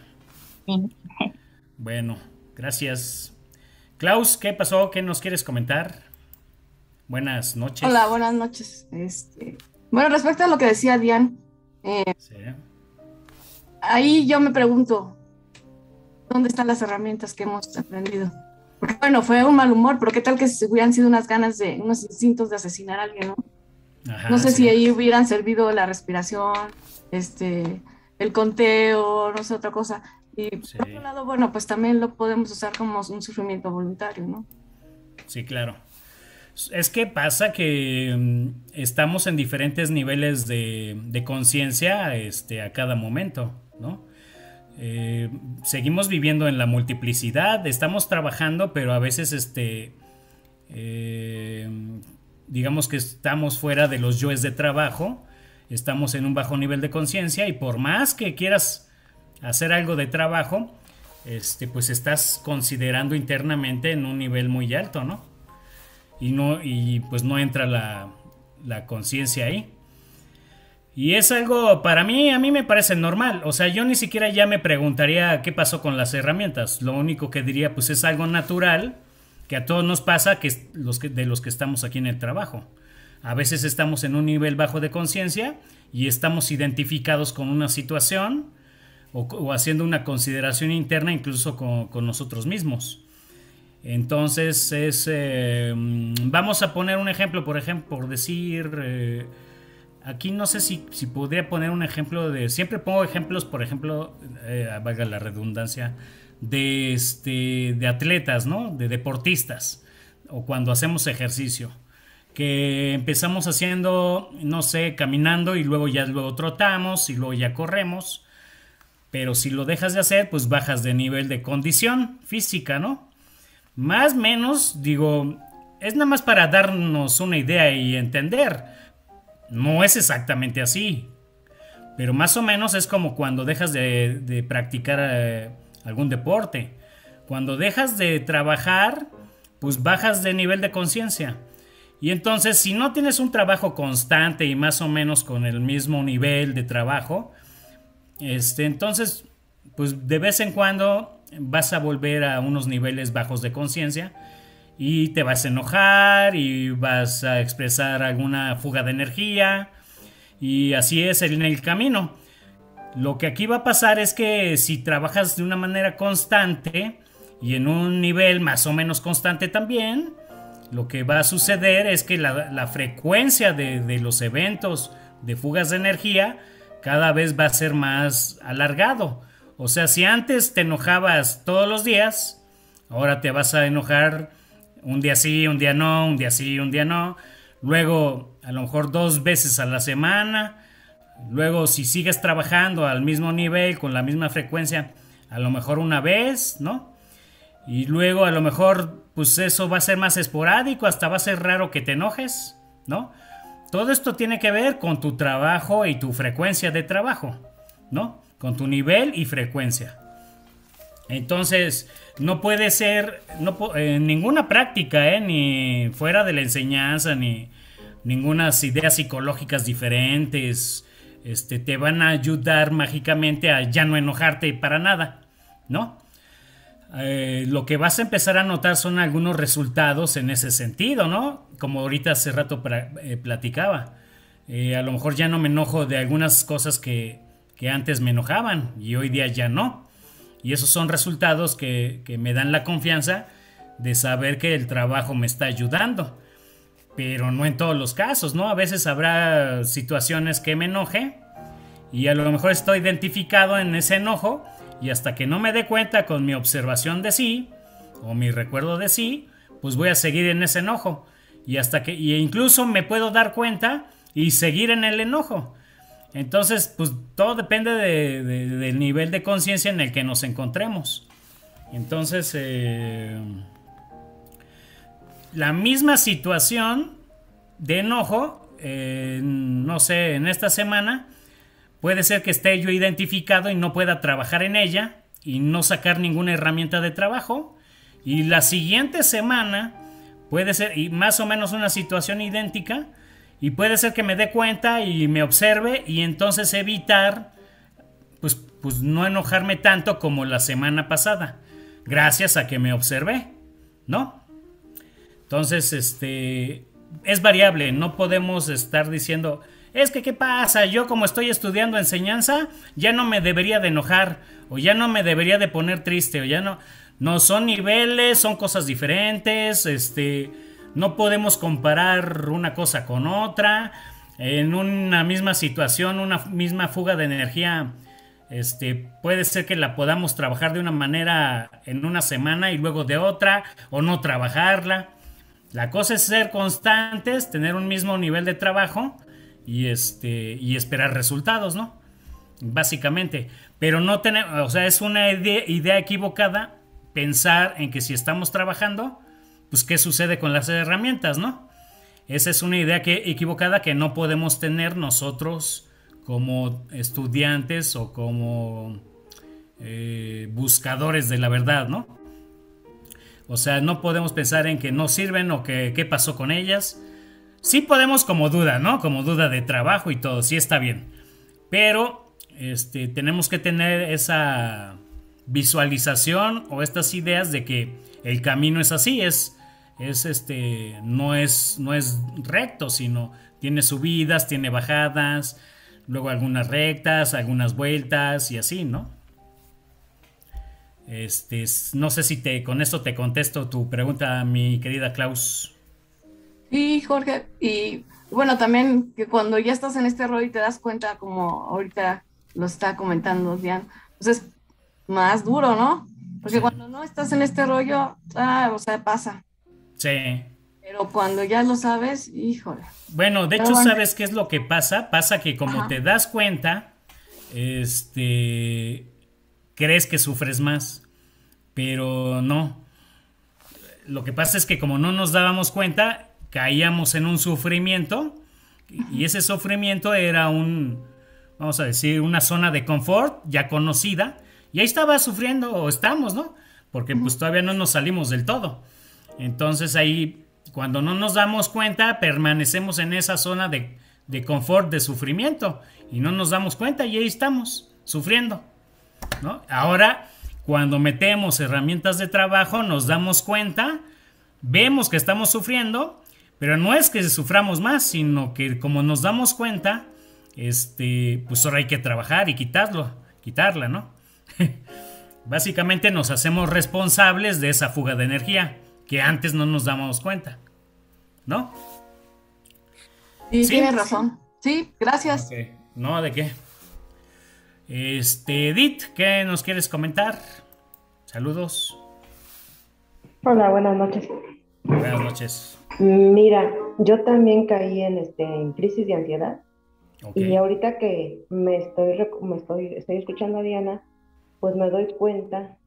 Sí. Bueno, gracias. Klaus, ¿qué pasó? ¿Qué nos quieres comentar? Buenas Hola, noches. buenas noches. Bueno, respecto a lo que decía Diane, Sí. ahí yo me pregunto, ¿dónde están las herramientas que hemos aprendido? Porque, bueno, fue un mal humor, pero ¿qué tal que si hubieran sido unas ganas unos instintos de asesinar a alguien, ¿no? No Ajá, sé si sí. ahí hubieran servido la respiración, el conteo, no sé, otra cosa. Y Sí. por otro lado, bueno, pues también lo podemos usar como un sufrimiento voluntario, ¿no? Sí, claro. Es que pasa que estamos en diferentes niveles de conciencia a cada momento, ¿no? Seguimos viviendo en la multiplicidad, estamos trabajando, pero a veces eh, digamos que estamos fuera de los yoes de trabajo, estamos en un bajo nivel de conciencia y por más que quieras hacer algo de trabajo, pues estás considerando internamente en un nivel muy alto, ¿no? Y pues no entra la conciencia ahí. Y es algo, para mí, a mí me parece normal. O sea, yo ni siquiera ya me preguntaría qué pasó con las herramientas. Lo único que diría, pues es algo natural que a todos nos pasa, de los que estamos aquí en el trabajo. A veces estamos en un nivel bajo de conciencia y estamos identificados con una situación o haciendo una consideración interna incluso con nosotros mismos. Entonces vamos a poner un ejemplo, por decir, aquí no sé si podría poner un ejemplo siempre pongo ejemplos, por ejemplo, valga la redundancia, de atletas, ¿no? De deportistas, o cuando hacemos ejercicio, que empezamos haciendo, no sé, caminando y luego trotamos y luego ya corremos, pero si lo dejas de hacer, pues bajas de nivel de condición física, ¿no? Más o menos, digo, es nada más para darnos una idea y entender. No es exactamente así, pero más o menos es como cuando dejas de practicar algún deporte. Cuando dejas de trabajar, pues bajas de nivel de conciencia. Y entonces, si no tienes un trabajo constante y más o menos con el mismo nivel de trabajo, entonces, pues de vez en cuando vas a volver a unos niveles bajos de conciencia y te vas a enojar y vas a expresar alguna fuga de energía y así es en el camino. Lo que aquí va a pasar es que si trabajas de una manera constante y en un nivel más o menos constante también, lo que va a suceder es que la frecuencia de los eventos de fugas de energía cada vez va a ser más alargado. O sea, si antes te enojabas todos los días, ahora te vas a enojar un día sí, un día no, un día sí, un día no. Luego, a lo mejor 2 veces a la semana. Luego, si sigues trabajando al mismo nivel, con la misma frecuencia, a lo mejor una vez, ¿no? Y luego, a lo mejor, pues eso va a ser más esporádico, hasta va a ser raro que te enojes, ¿no? Todo esto tiene que ver con tu trabajo y tu frecuencia de trabajo, ¿no? Con tu nivel y frecuencia. Entonces, no puede ser ninguna práctica, ni fuera de la enseñanza, ni ningunas ideas psicológicas diferentes, te van a ayudar mágicamente a ya no enojarte para nada, ¿no? Lo que vas a empezar a notar son algunos resultados en ese sentido, ¿no? Como ahorita hace rato platicaba. A lo mejor ya no me enojo de algunas cosas que antes me enojaban y hoy día ya no. Y esos son resultados que me dan la confianza de saber que el trabajo me está ayudando. Pero no en todos los casos, ¿no? A veces habrá situaciones que me enoje y a lo mejor estoy identificado en ese enojo y hasta que no me dé cuenta con mi observación de sí o mi recuerdo de sí, pues voy a seguir en ese enojo y incluso me puedo dar cuenta y seguir en el enojo. Entonces, pues todo depende del nivel de conciencia en el que nos encontremos. Entonces, la misma situación de enojo, no sé, en esta semana, puede ser que esté yo identificado y no pueda trabajar en ella y no sacar ninguna herramienta de trabajo. Y la siguiente semana puede ser y más o menos una situación idéntica, y puede ser que me dé cuenta y me observe, y entonces evitar, pues no enojarme tanto como la semana pasada, gracias a que me observé, ¿no? Entonces, es variable, no podemos estar diciendo, es que ¿qué pasa? Yo como estoy estudiando enseñanza, ya no me debería de enojar, o ya no me debería de poner triste, o ya no. No, son niveles, son cosas diferentes, no podemos comparar una cosa con otra. En una misma situación, una misma fuga de energía, puede ser que la podamos trabajar de una manera en una semana y luego de otra, o no trabajarla. La cosa es ser constantes, tener un mismo nivel de trabajo y esperar resultados, ¿no? Básicamente. Pero no tenemos, o sea, es una idea equivocada pensar en que si estamos trabajando, pues qué sucede con las herramientas, ¿no? Esa es una idea equivocada que no podemos tener nosotros como estudiantes o como buscadores de la verdad, ¿no? O sea, no podemos pensar en que no sirven o que qué pasó con ellas. Sí podemos como duda, ¿no? Como duda de trabajo y todo, sí está bien. Pero tenemos que tener esa visualización o estas ideas de que el camino es así, no es recto, sino tiene subidas, tiene bajadas, luego algunas rectas, algunas vueltas y así, ¿no? No sé si con esto te contesto tu pregunta, mi querida Klaus. Sí, Jorge, y bueno, también que cuando ya estás en este rol y te das cuenta, como ahorita lo está comentando Diane, pues es más duro, ¿no? Porque sí, cuando no estás en este rollo, o sea, pasa. Sí. Pero cuando ya lo sabes, híjole. Bueno, de hecho, ¿sabes qué es lo que pasa? Pasa que como te das cuenta, crees que sufres más, pero no. Lo que pasa es que como no nos dábamos cuenta, caíamos en un sufrimiento, y ese sufrimiento era vamos a decir, una zona de confort ya conocida, y ahí estaba sufriendo, o estamos, ¿no? Porque pues todavía no nos salimos del todo. Entonces ahí, cuando no nos damos cuenta, permanecemos en esa zona de confort, de sufrimiento, y no nos damos cuenta y ahí estamos sufriendo, ¿no? Ahora, cuando metemos herramientas de trabajo, nos damos cuenta, vemos que estamos sufriendo, pero no es que suframos más, sino que como nos damos cuenta, pues ahora hay que trabajar y quitarla, ¿no? Básicamente nos hacemos responsables de esa fuga de energía que antes no nos dábamos cuenta, ¿no? Sí, tienes razón. Sí, gracias. Okay. No, ¿de qué? Edith, ¿qué nos quieres comentar? Saludos. Hola, buenas noches. Buenas noches. Mira, yo también caí en crisis de ansiedad. Okay. Y ahorita que estoy escuchando a Diana, pues me doy cuenta,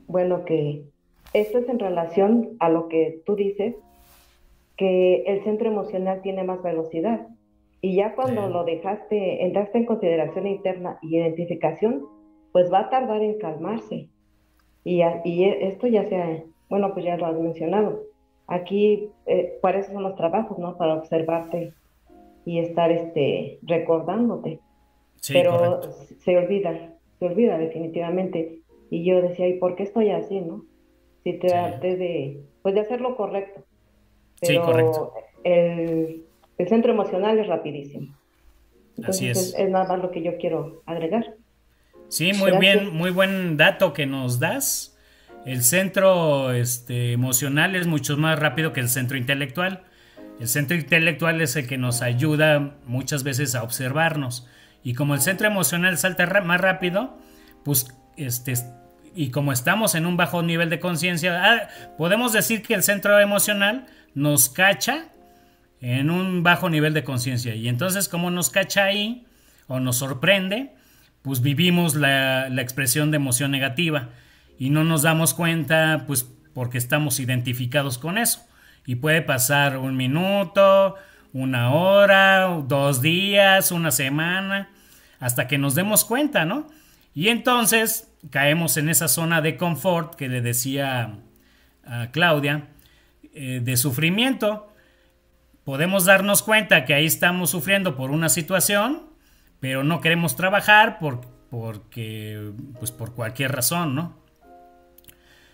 bueno, que esto es en relación a lo que tú dices, que el centro emocional tiene más velocidad. Y ya cuando lo entraste en consideración interna y identificación, pues va a tardar en calmarse. Y esto ya bueno, pues ya lo has mencionado. Aquí, para eso son los trabajos, ¿no? Para observarte y estar recordándote. Sí, pero correcto. se olvida definitivamente. Y yo decía, ¿y por qué estoy así, no? Si traté de hacer lo correcto. Pero sí, correcto. El centro emocional es rapidísimo. Entonces Así es nada más lo que yo quiero agregar. Sí, muy Gracias. bien, muy buen dato que nos das. El centro emocional es mucho más rápido que el centro intelectual. El centro intelectual es el que nos ayuda muchas veces a observarnos. Y como el centro emocional salta más rápido, pues y como estamos en un bajo nivel de conciencia, podemos decir que el centro emocional nos cacha en un bajo nivel de conciencia. Y entonces, como nos cacha ahí o nos sorprende, pues vivimos la expresión de emoción negativa y no nos damos cuenta, pues porque estamos identificados con eso. Y puede pasar 1 minuto, 1 hora, 2 días, 1 semana, hasta que nos demos cuenta, ¿no? Y entonces caemos en esa zona de confort que le decía a Claudia, de sufrimiento. Podemos darnos cuenta que ahí estamos sufriendo por una situación, pero no queremos trabajar porque pues por cualquier razón, ¿no?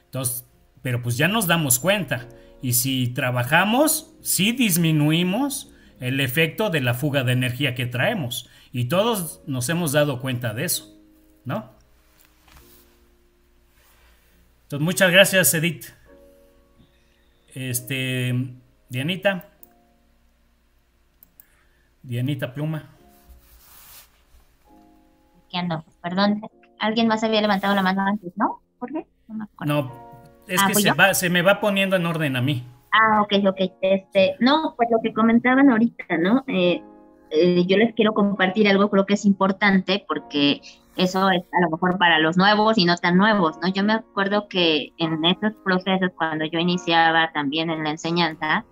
Entonces, pero pues ya nos damos cuenta, y si trabajamos, sí disminuimos el efecto de la fuga de energía que traemos, y todos nos hemos dado cuenta de eso, ¿no? Entonces, muchas gracias, Edith. Dianita Pluma. ¿Qué ando? Perdón, alguien más había levantado la mano antes, ¿no? ¿Por qué? No me acuerdo. No, es que se me va poniendo en orden a mí. Ok. No, pues lo que comentaban ahorita, ¿no? Yo les quiero compartir algo, creo que es importante, porque eso es a lo mejor para los nuevos y no tan nuevos, ¿no? Yo me acuerdo que en estos procesos, cuando yo iniciaba también en la enseñanza,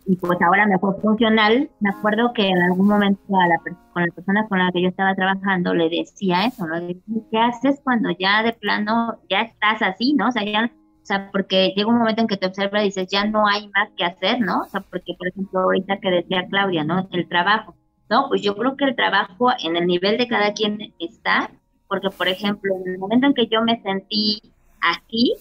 y pues ahora me fue funcional, me acuerdo que en algún momento con la persona con la que yo estaba trabajando le decía eso, ¿no? ¿Qué haces cuando ya de plano ya estás así, ¿no? O sea, porque llega un momento en que te observas y dices, ya no hay más que hacer, ¿no? O sea, porque, por ejemplo, ahorita que decía Claudia, ¿no? El trabajo, ¿no? Pues yo creo que el trabajo en el nivel de cada quien está, porque, por ejemplo, en el momento en que yo me sentí aquí,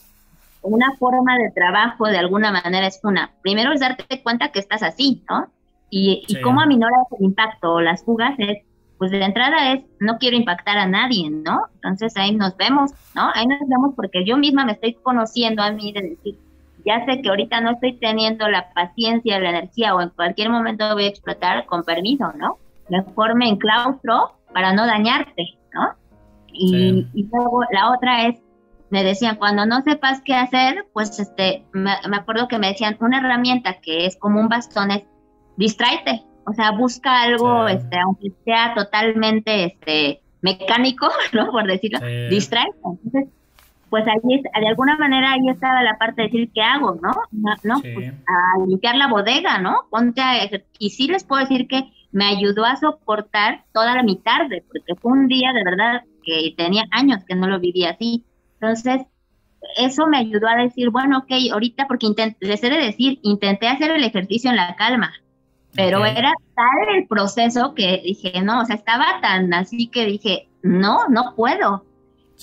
una forma de trabajo de alguna manera es primero es darte cuenta que estás así, ¿no? Y cómo aminoras el impacto o las fugas pues de entrada no quiero impactar a nadie, ¿no? Entonces ahí nos vemos, ¿no? Ahí nos vemos porque yo misma me estoy conociendo a mí de decir, ya sé que ahorita no estoy teniendo la paciencia, la energía, o en cualquier momento voy a explotar, con permiso, ¿no? Mejor me enclaustro para no dañarte, ¿no? Y luego la otra me decían, cuando no sepas qué hacer, pues me acuerdo que me decían, una herramienta que es como un bastón es distráete, o sea, busca algo, aunque sea totalmente mecánico, ¿no? Por decirlo, distráete. Entonces, pues ahí de alguna manera ahí estaba la parte de decir, ¿qué hago, no? Pues a limpiar la bodega, ¿no? Y sí les puedo decir que me ayudó a soportar toda mi tarde, porque fue un día de verdad que tenía años que no lo vivía así. Entonces, eso me ayudó a decir, bueno, ok, ahorita, porque les he de decir, intenté hacer el ejercicio en la calma, pero era tal el proceso que dije, no, o sea, estaba tan así que dije, no puedo.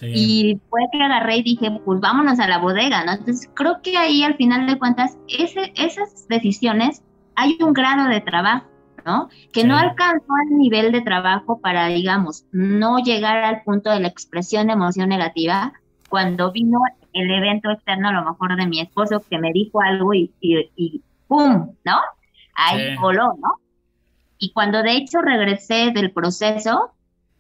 Y fue que agarré y dije, pues vámonos a la bodega, ¿no? Entonces, creo que ahí al final de cuentas, esas decisiones, hay un grado de trabajo, ¿no? Que no alcanzó el nivel de trabajo para, digamos, no llegar al punto de la expresión de emoción negativa, cuando vino el evento externo, a lo mejor de mi esposo, que me dijo algo y ¡pum!, ¿no? Ahí voló, ¿no? Y cuando de hecho regresé del proceso,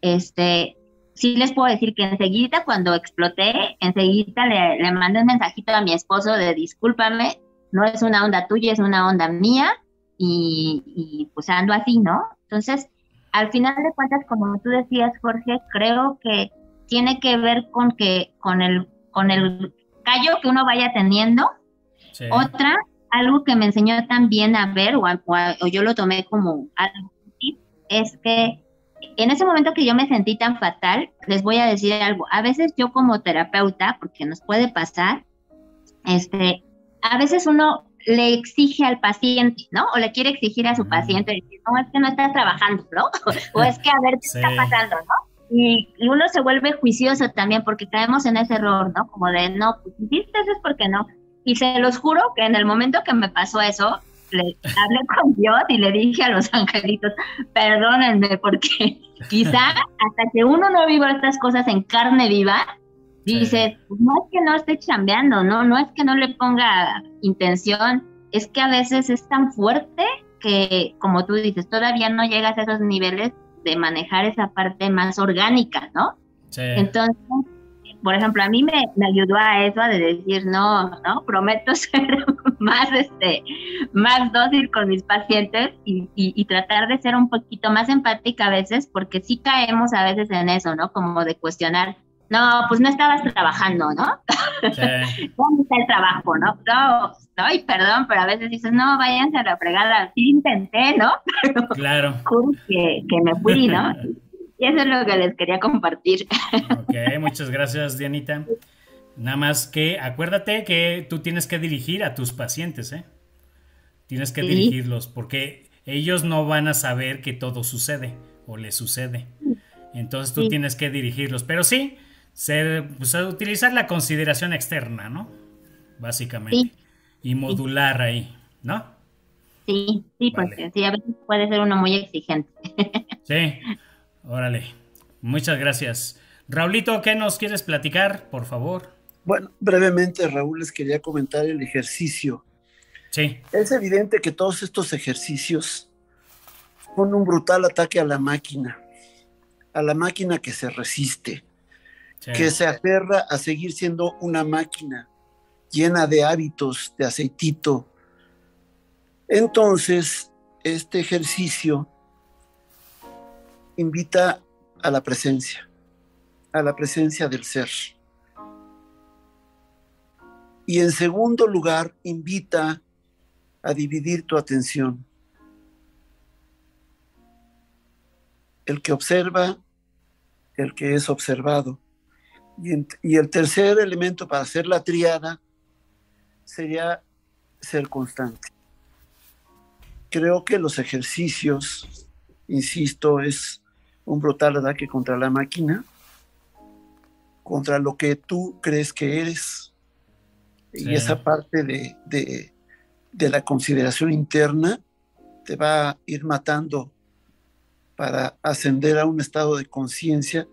sí les puedo decir que enseguida, cuando exploté, enseguida le mandé un mensajito a mi esposo de discúlpame, no es una onda tuya, es una onda mía, y pues ando así, ¿no? Entonces, al final de cuentas, como tú decías, Jorge, creo que tiene que ver con el callo que uno vaya teniendo. Otra, algo que me enseñó también a ver, o yo lo tomé como algo, es que en ese momento que yo me sentí tan fatal, les voy a decir algo, a veces yo como terapeuta, porque nos puede pasar, a veces uno le exige al paciente, ¿no? O le quiere exigir a su paciente, decir, no, es que no estás trabajando, ¿no? O es que a ver qué está pasando, ¿no? Y uno se vuelve juicioso también porque caemos en ese error, ¿no? Como de, no, pues hiciste eso es porque no. Y se los juro que en el momento que me pasó eso, le hablé con Dios y le dije a los angelitos, perdónenme, porque quizá hasta que uno no viva estas cosas en carne viva, dice, pues no es que no esté chambeando, no es que no le ponga intención, es que a veces es tan fuerte que, como tú dices, todavía no llegas a esos niveles de manejar esa parte más orgánica, ¿no? Entonces, por ejemplo, a mí me ayudó a eso, a decir, no, prometo ser más dócil con mis pacientes y tratar de ser un poquito más empática a veces, porque sí caemos a veces en eso, ¿no? Como de cuestionar, no, pues no estabas trabajando, ¿no? ¿Dónde está el trabajo, no? No, y perdón, pero a veces dices, no, váyanse a la fregada, sí intenté, ¿no? Pero claro. Que me fui, ¿no? Y eso es lo que les quería compartir. Ok, muchas gracias, Dianita. Nada más que acuérdate que tú tienes que dirigir a tus pacientes, ¿eh? Tienes que Sí, dirigirlos porque ellos no van a saber que todo sucede o les sucede. Entonces tú sí, tienes que dirigirlos. Pero sí, pues, utilizar la consideración externa, ¿no? Básicamente. sí, Y sí, modular ahí, ¿no? sí, sí, Vale. porque sí, a veces puede ser uno muy exigente. Sí, órale. Muchas gracias. Raulito, ¿qué nos quieres platicar, por favor? Bueno, brevemente, Raúl, les quería comentar el ejercicio. Sí, Es evidente que todos estos ejercicios son un brutal ataque a la máquina que se resiste, sí, que se aferra a seguir siendo una máquina llena de hábitos, de aceitito. Entonces, este ejercicio invita a la presencia del ser. Y en segundo lugar, invita a dividir tu atención. El que observa, el que es observado. Y el tercer elemento para hacer la triada sería ser constante. Creo que los ejercicios, insisto, es un brutal ataque contra la máquina, contra lo que tú crees que eres. sí. Y esa parte de la consideración interna te va a ir matando para ascender a un estado de conciencia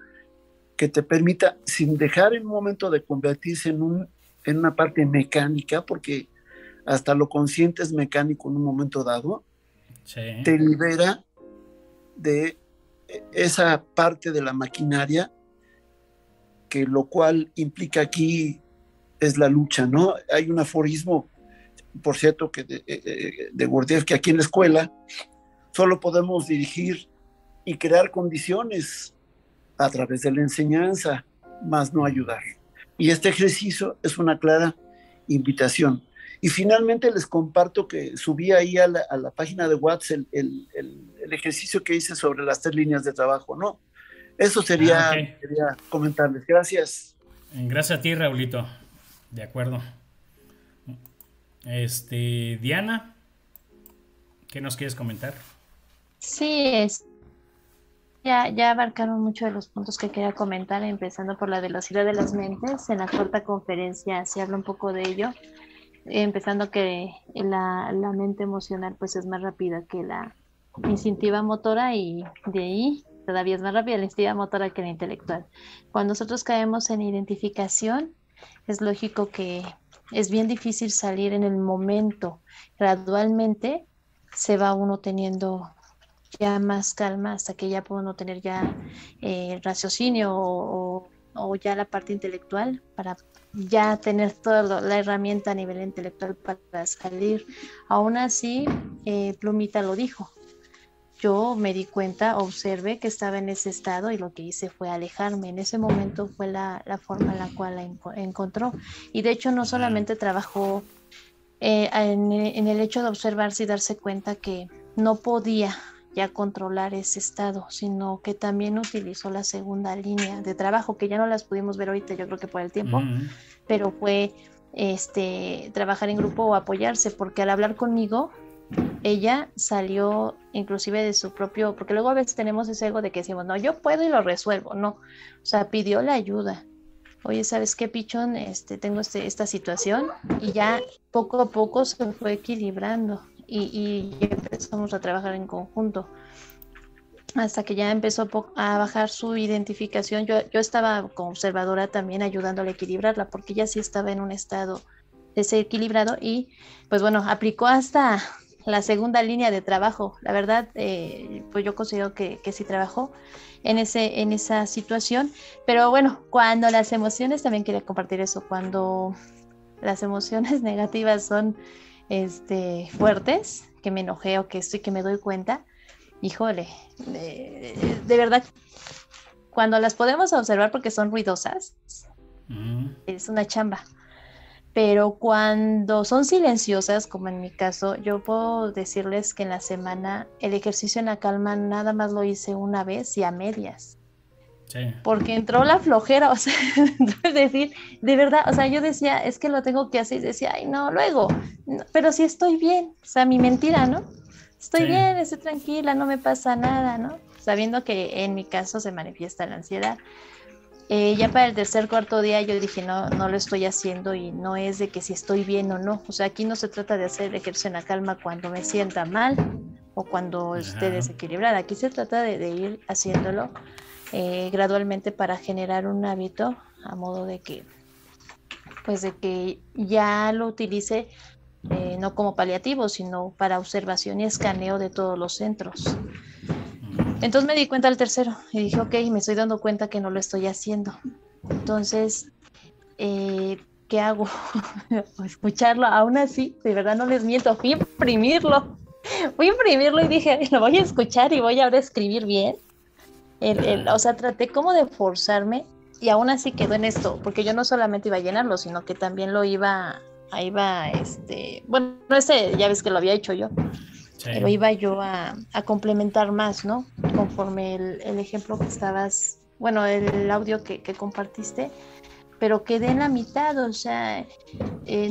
que te permita, sin dejar en un momento de convertirse en una parte mecánica, porque hasta lo consciente es mecánico en un momento dado, Sí, te libera de esa parte de la maquinaria, que lo cual implica aquí es la lucha, ¿no? Hay un aforismo, por cierto, que de Gurdjieff, que aquí en la escuela solo podemos dirigir y crear condiciones a través de la enseñanza, más no ayudar. Y este ejercicio es una clara invitación. Y finalmente les comparto que subí ahí a la página de WhatsApp el ejercicio que hice sobre las 3 líneas de trabajo, ¿no? Eso ok. quería comentarles. Gracias. Gracias a ti, Raulito. De acuerdo. Diana, ¿qué nos quieres comentar? Sí, ya abarcaron muchos de los puntos que quería comentar, empezando por la velocidad de las mentes. En la cuarta conferencia se habla un poco de ello, empezando que la mente emocional pues es más rápida que la instintiva motora, y de ahí todavía es más rápida la instintiva motora que la intelectual. Cuando nosotros caemos en identificación, es lógico que es bien difícil salir en el momento. Gradualmente se va uno teniendo ya más calma hasta que ya puede uno tener ya raciocinio o ya la parte intelectual para ya tener toda la herramienta a nivel intelectual para salir. Aún así, Plumita lo dijo. Yo me di cuenta, observé que estaba en ese estado y lo que hice fue alejarme. En ese momento fue la forma en la cual la encontró. Y de hecho no solamente trabajó en el hecho de observarse y darse cuenta que no podía ya controlar ese estado, sino que también utilizó la segunda línea de trabajo, que ya no las pudimos ver ahorita, yo creo que por el tiempo, pero fue trabajar en grupo o apoyarse, porque al hablar conmigo, ella salió inclusive de su propio, porque luego a veces tenemos ese ego de que decimos, no, yo puedo y lo resuelvo, no, o sea, pidió la ayuda. Oye, ¿sabes qué, Pichón? Tengo esta situación, y ya poco a poco se fue equilibrando y empezamos a trabajar en conjunto hasta que ya empezó a bajar su identificación. Yo estaba como observadora también ayudándole a equilibrarla, porque ella sí estaba en un estado desequilibrado y pues bueno, aplicó hasta la segunda línea de trabajo. La verdad, pues yo considero que sí trabajó en esa situación, pero bueno, cuando las emociones, también quería compartir eso, cuando las emociones negativas son fuertes, que me enojé o que me doy cuenta, híjole, de verdad, cuando las podemos observar porque son ruidosas, es una chamba. Pero cuando son silenciosas, como en mi caso, yo puedo decirles que en la semana el ejercicio en la calma nada más lo hice una vez y a medias. Sí. Porque entró la flojera, o sea, es decir, de verdad, o sea, yo decía, es que lo tengo que hacer, y decía, ay, no, luego, no, pero si estoy bien, o sea, mi mentira, ¿no? Estoy bien, estoy tranquila, no me pasa nada, ¿no? Sabiendo que en mi caso se manifiesta la ansiedad. Ya para el tercer, cuarto día yo dije, no, no lo estoy haciendo y no es de que si estoy bien o no. O sea, aquí no se trata de hacer ejercicio en la calma cuando me sienta mal o cuando esté desequilibrada. Aquí se trata de ir haciéndolo gradualmente para generar un hábito a modo de que, pues de que ya lo utilice no como paliativo, sino para observación y escaneo de todos los centros. Entonces me di cuenta al tercero y dije, ok, me estoy dando cuenta que no lo estoy haciendo. Entonces, ¿qué hago? Escucharlo, aún así, de verdad no les miento, fui a imprimirlo y dije, lo voy a escuchar y voy ahora a escribir bien. O sea, traté como de forzarme y aún así quedó en esto, porque yo no solamente iba a llenarlo, sino que también lo iba, bueno, ya ves que lo había hecho yo. Sí. Lo iba yo a complementar más, ¿no? Conforme el ejemplo que estabas, bueno, el audio que compartiste, pero quedé en la mitad, o sea,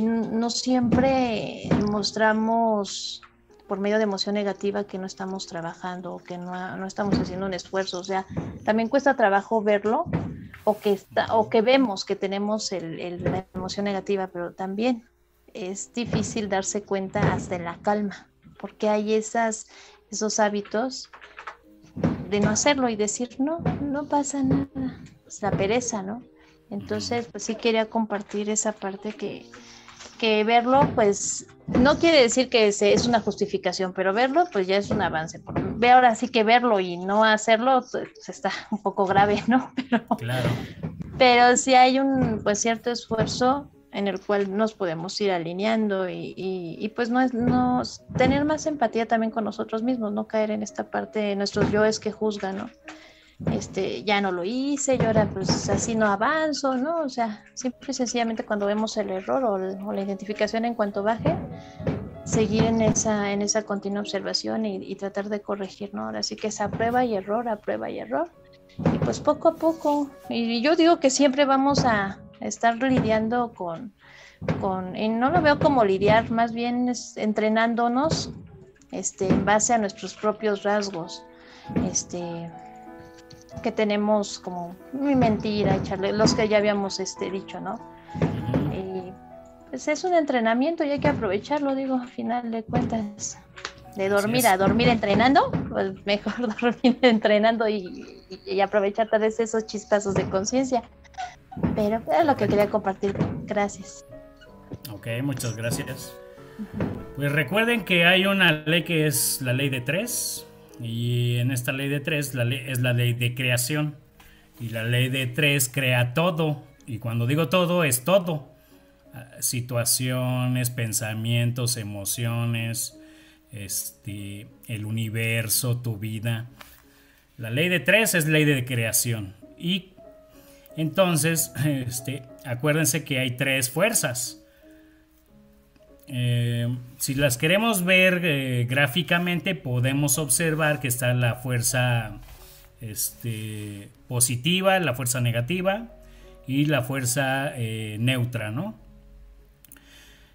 no siempre mostramos por medio de emoción negativa que no estamos trabajando o que no estamos haciendo un esfuerzo, o sea, también cuesta trabajo verlo o que vemos que tenemos la emoción negativa, pero también es difícil darse cuenta hasta en la calma, porque hay esos hábitos de no hacerlo y decir, no pasa nada, es la pereza, ¿no? Entonces, pues sí quería compartir esa parte que verlo, pues, no quiere decir que es una justificación, pero verlo, pues ya es un avance. Ahora sí que verlo y no hacerlo, pues está un poco grave, ¿no? Claro. Pero sí hay un, pues, cierto esfuerzo en el cual nos podemos ir alineando y pues no tener más empatía también con nosotros mismos, no caer en esta parte de nuestros yoes que juzgan, ¿no? Ya no lo hice, yo ahora pues así no avanzo, ¿no? O sea, simple y sencillamente cuando vemos el error o la identificación en cuanto baje, seguir en esa continua observación y tratar de corregir, ¿no? Ahora sí que es a prueba y error, y pues poco a poco, y yo digo que siempre vamos a estar lidiando y no lo veo como lidiar, más bien es entrenándonos en base a nuestros propios rasgos, que tenemos como mi mentira, echarle los que ya habíamos dicho, ¿no? Y pues es un entrenamiento y hay que aprovecharlo, digo, al final de cuentas. De dormir a dormir entrenando, pues mejor dormir entrenando y aprovechar tal vez esos chispazos de conciencia. Pero es lo que quería compartir. Gracias. Ok, muchas gracias. Pues recuerden que hay una ley que es la ley de 3. Y en esta ley de 3 es la ley de creación. Y la ley de 3 crea todo. Y cuando digo todo, es todo. Situaciones, pensamientos, emociones, el universo, tu vida. La ley de 3 es ley de creación. Y entonces, acuérdense que hay 3 fuerzas. Si las queremos ver gráficamente, podemos observar que está la fuerza positiva, la fuerza negativa y la fuerza neutra, ¿no?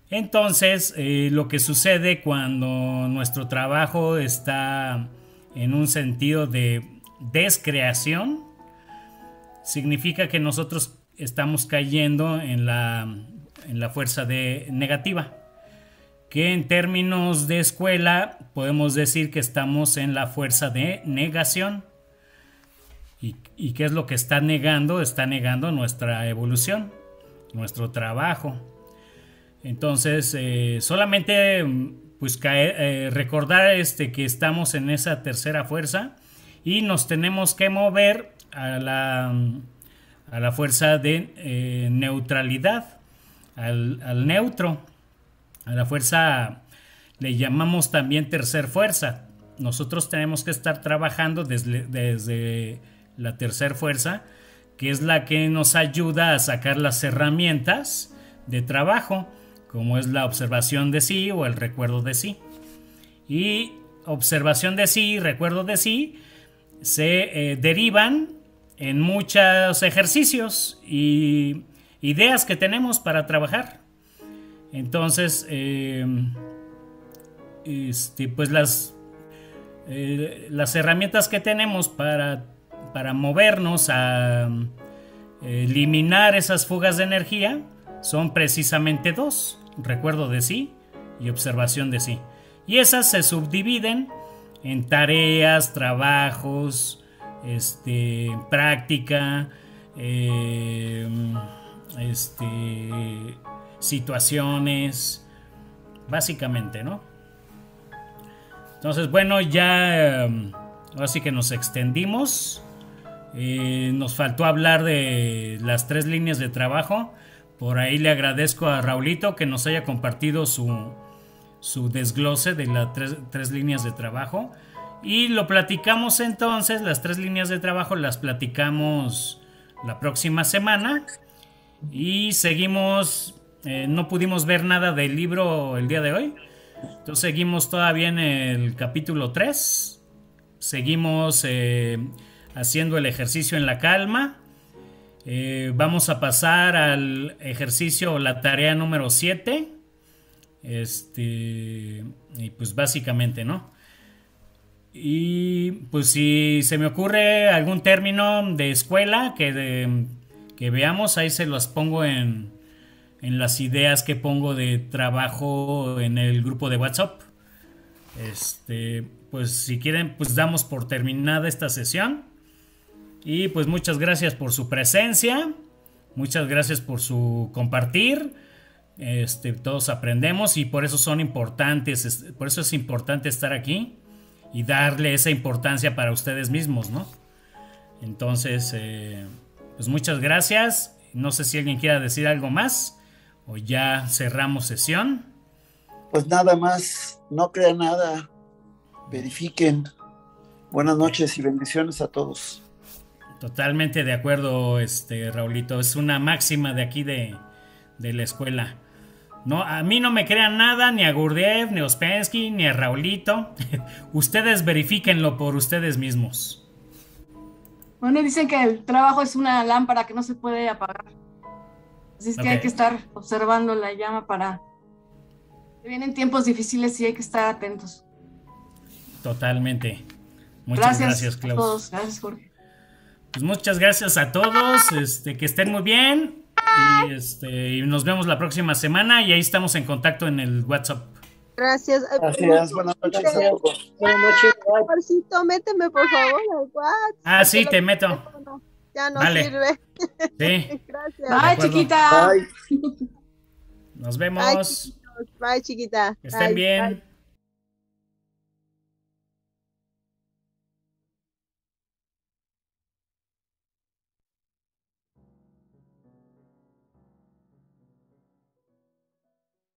Entonces, lo que sucede cuando nuestro trabajo está en un sentido de descreación, significa que nosotros estamos cayendo en la fuerza negativa. Que en términos de escuela podemos decir que estamos en la fuerza de negación. ¿Y qué es lo que está negando? Está negando nuestra evolución, nuestro trabajo. Entonces, solamente pues recordar que estamos en esa tercera fuerza y nos tenemos que mover a la fuerza de neutralidad, al neutro. A la fuerza le llamamos también tercer fuerza. Nosotros tenemos que estar trabajando desde la tercer fuerza, que es la que nos ayuda a sacar las herramientas de trabajo, como es la observación de sí o el recuerdo de sí. Y observación de sí y recuerdo de sí se derivan en muchos ejercicios y ideas que tenemos para trabajar. Entonces, pues las herramientas que tenemos para movernos a eliminar esas fugas de energía son precisamente dos: recuerdo de sí y observación de sí. Y esas se subdividen en tareas, trabajos, práctica, situaciones, básicamente, ¿no? Entonces, bueno, ya ahora sí que nos extendimos. Nos faltó hablar de las 3 líneas de trabajo. Por ahí le agradezco a Raulito que nos haya compartido su desglose de las 3 líneas de trabajo. Y lo platicamos entonces, las 3 líneas de trabajo las platicamos la próxima semana. Y seguimos, no pudimos ver nada del libro el día de hoy. Entonces seguimos todavía en el capítulo 3. Seguimos haciendo el ejercicio en la calma. Vamos a pasar al ejercicio, la tarea número 7. Y pues básicamente, ¿no? Y pues si se me ocurre algún término de escuela que veamos, ahí se los pongo en las ideas que pongo de trabajo en el grupo de WhatsApp. Pues si quieren, pues damos por terminada esta sesión. Y pues muchas gracias por su presencia. Muchas gracias por su compartir. Todos aprendemos y por eso son importantes. Por eso es importante estar aquí y darle esa importancia para ustedes mismos, ¿no? Entonces, pues muchas gracias. No sé si alguien quiera decir algo más o ya cerramos sesión. Pues nada más, no crean nada, verifiquen. Buenas noches y bendiciones a todos. Totalmente de acuerdo, Raulito. Es una máxima de aquí de la escuela. No, a mí no me crean nada, ni a Gurdjieff, ni a Ouspensky, ni a Raulito. Ustedes verifíquenlo por ustedes mismos. Bueno, dicen que el trabajo es una lámpara que no se puede apagar. Así es que hay que estar observando la llama para... Vienen tiempos difíciles y hay que estar atentos. Totalmente. Muchas gracias, Klaus. A todos. Gracias, Jorge. Pues muchas gracias a todos. Que estén muy bien. Y nos vemos la próxima semana. Y ahí estamos en contacto en el WhatsApp. Gracias. Gracias, buenas noches a todos. Buenas noches. Bye. Marcito, méteme por favor al WhatsApp. Ah, sí, te meto. Ya no vale. sirve. Sí. Gracias. Bye, chiquita. Bye. Nos vemos. Bye, chiquitos. Bye, chiquita. Que estén bien. Bye.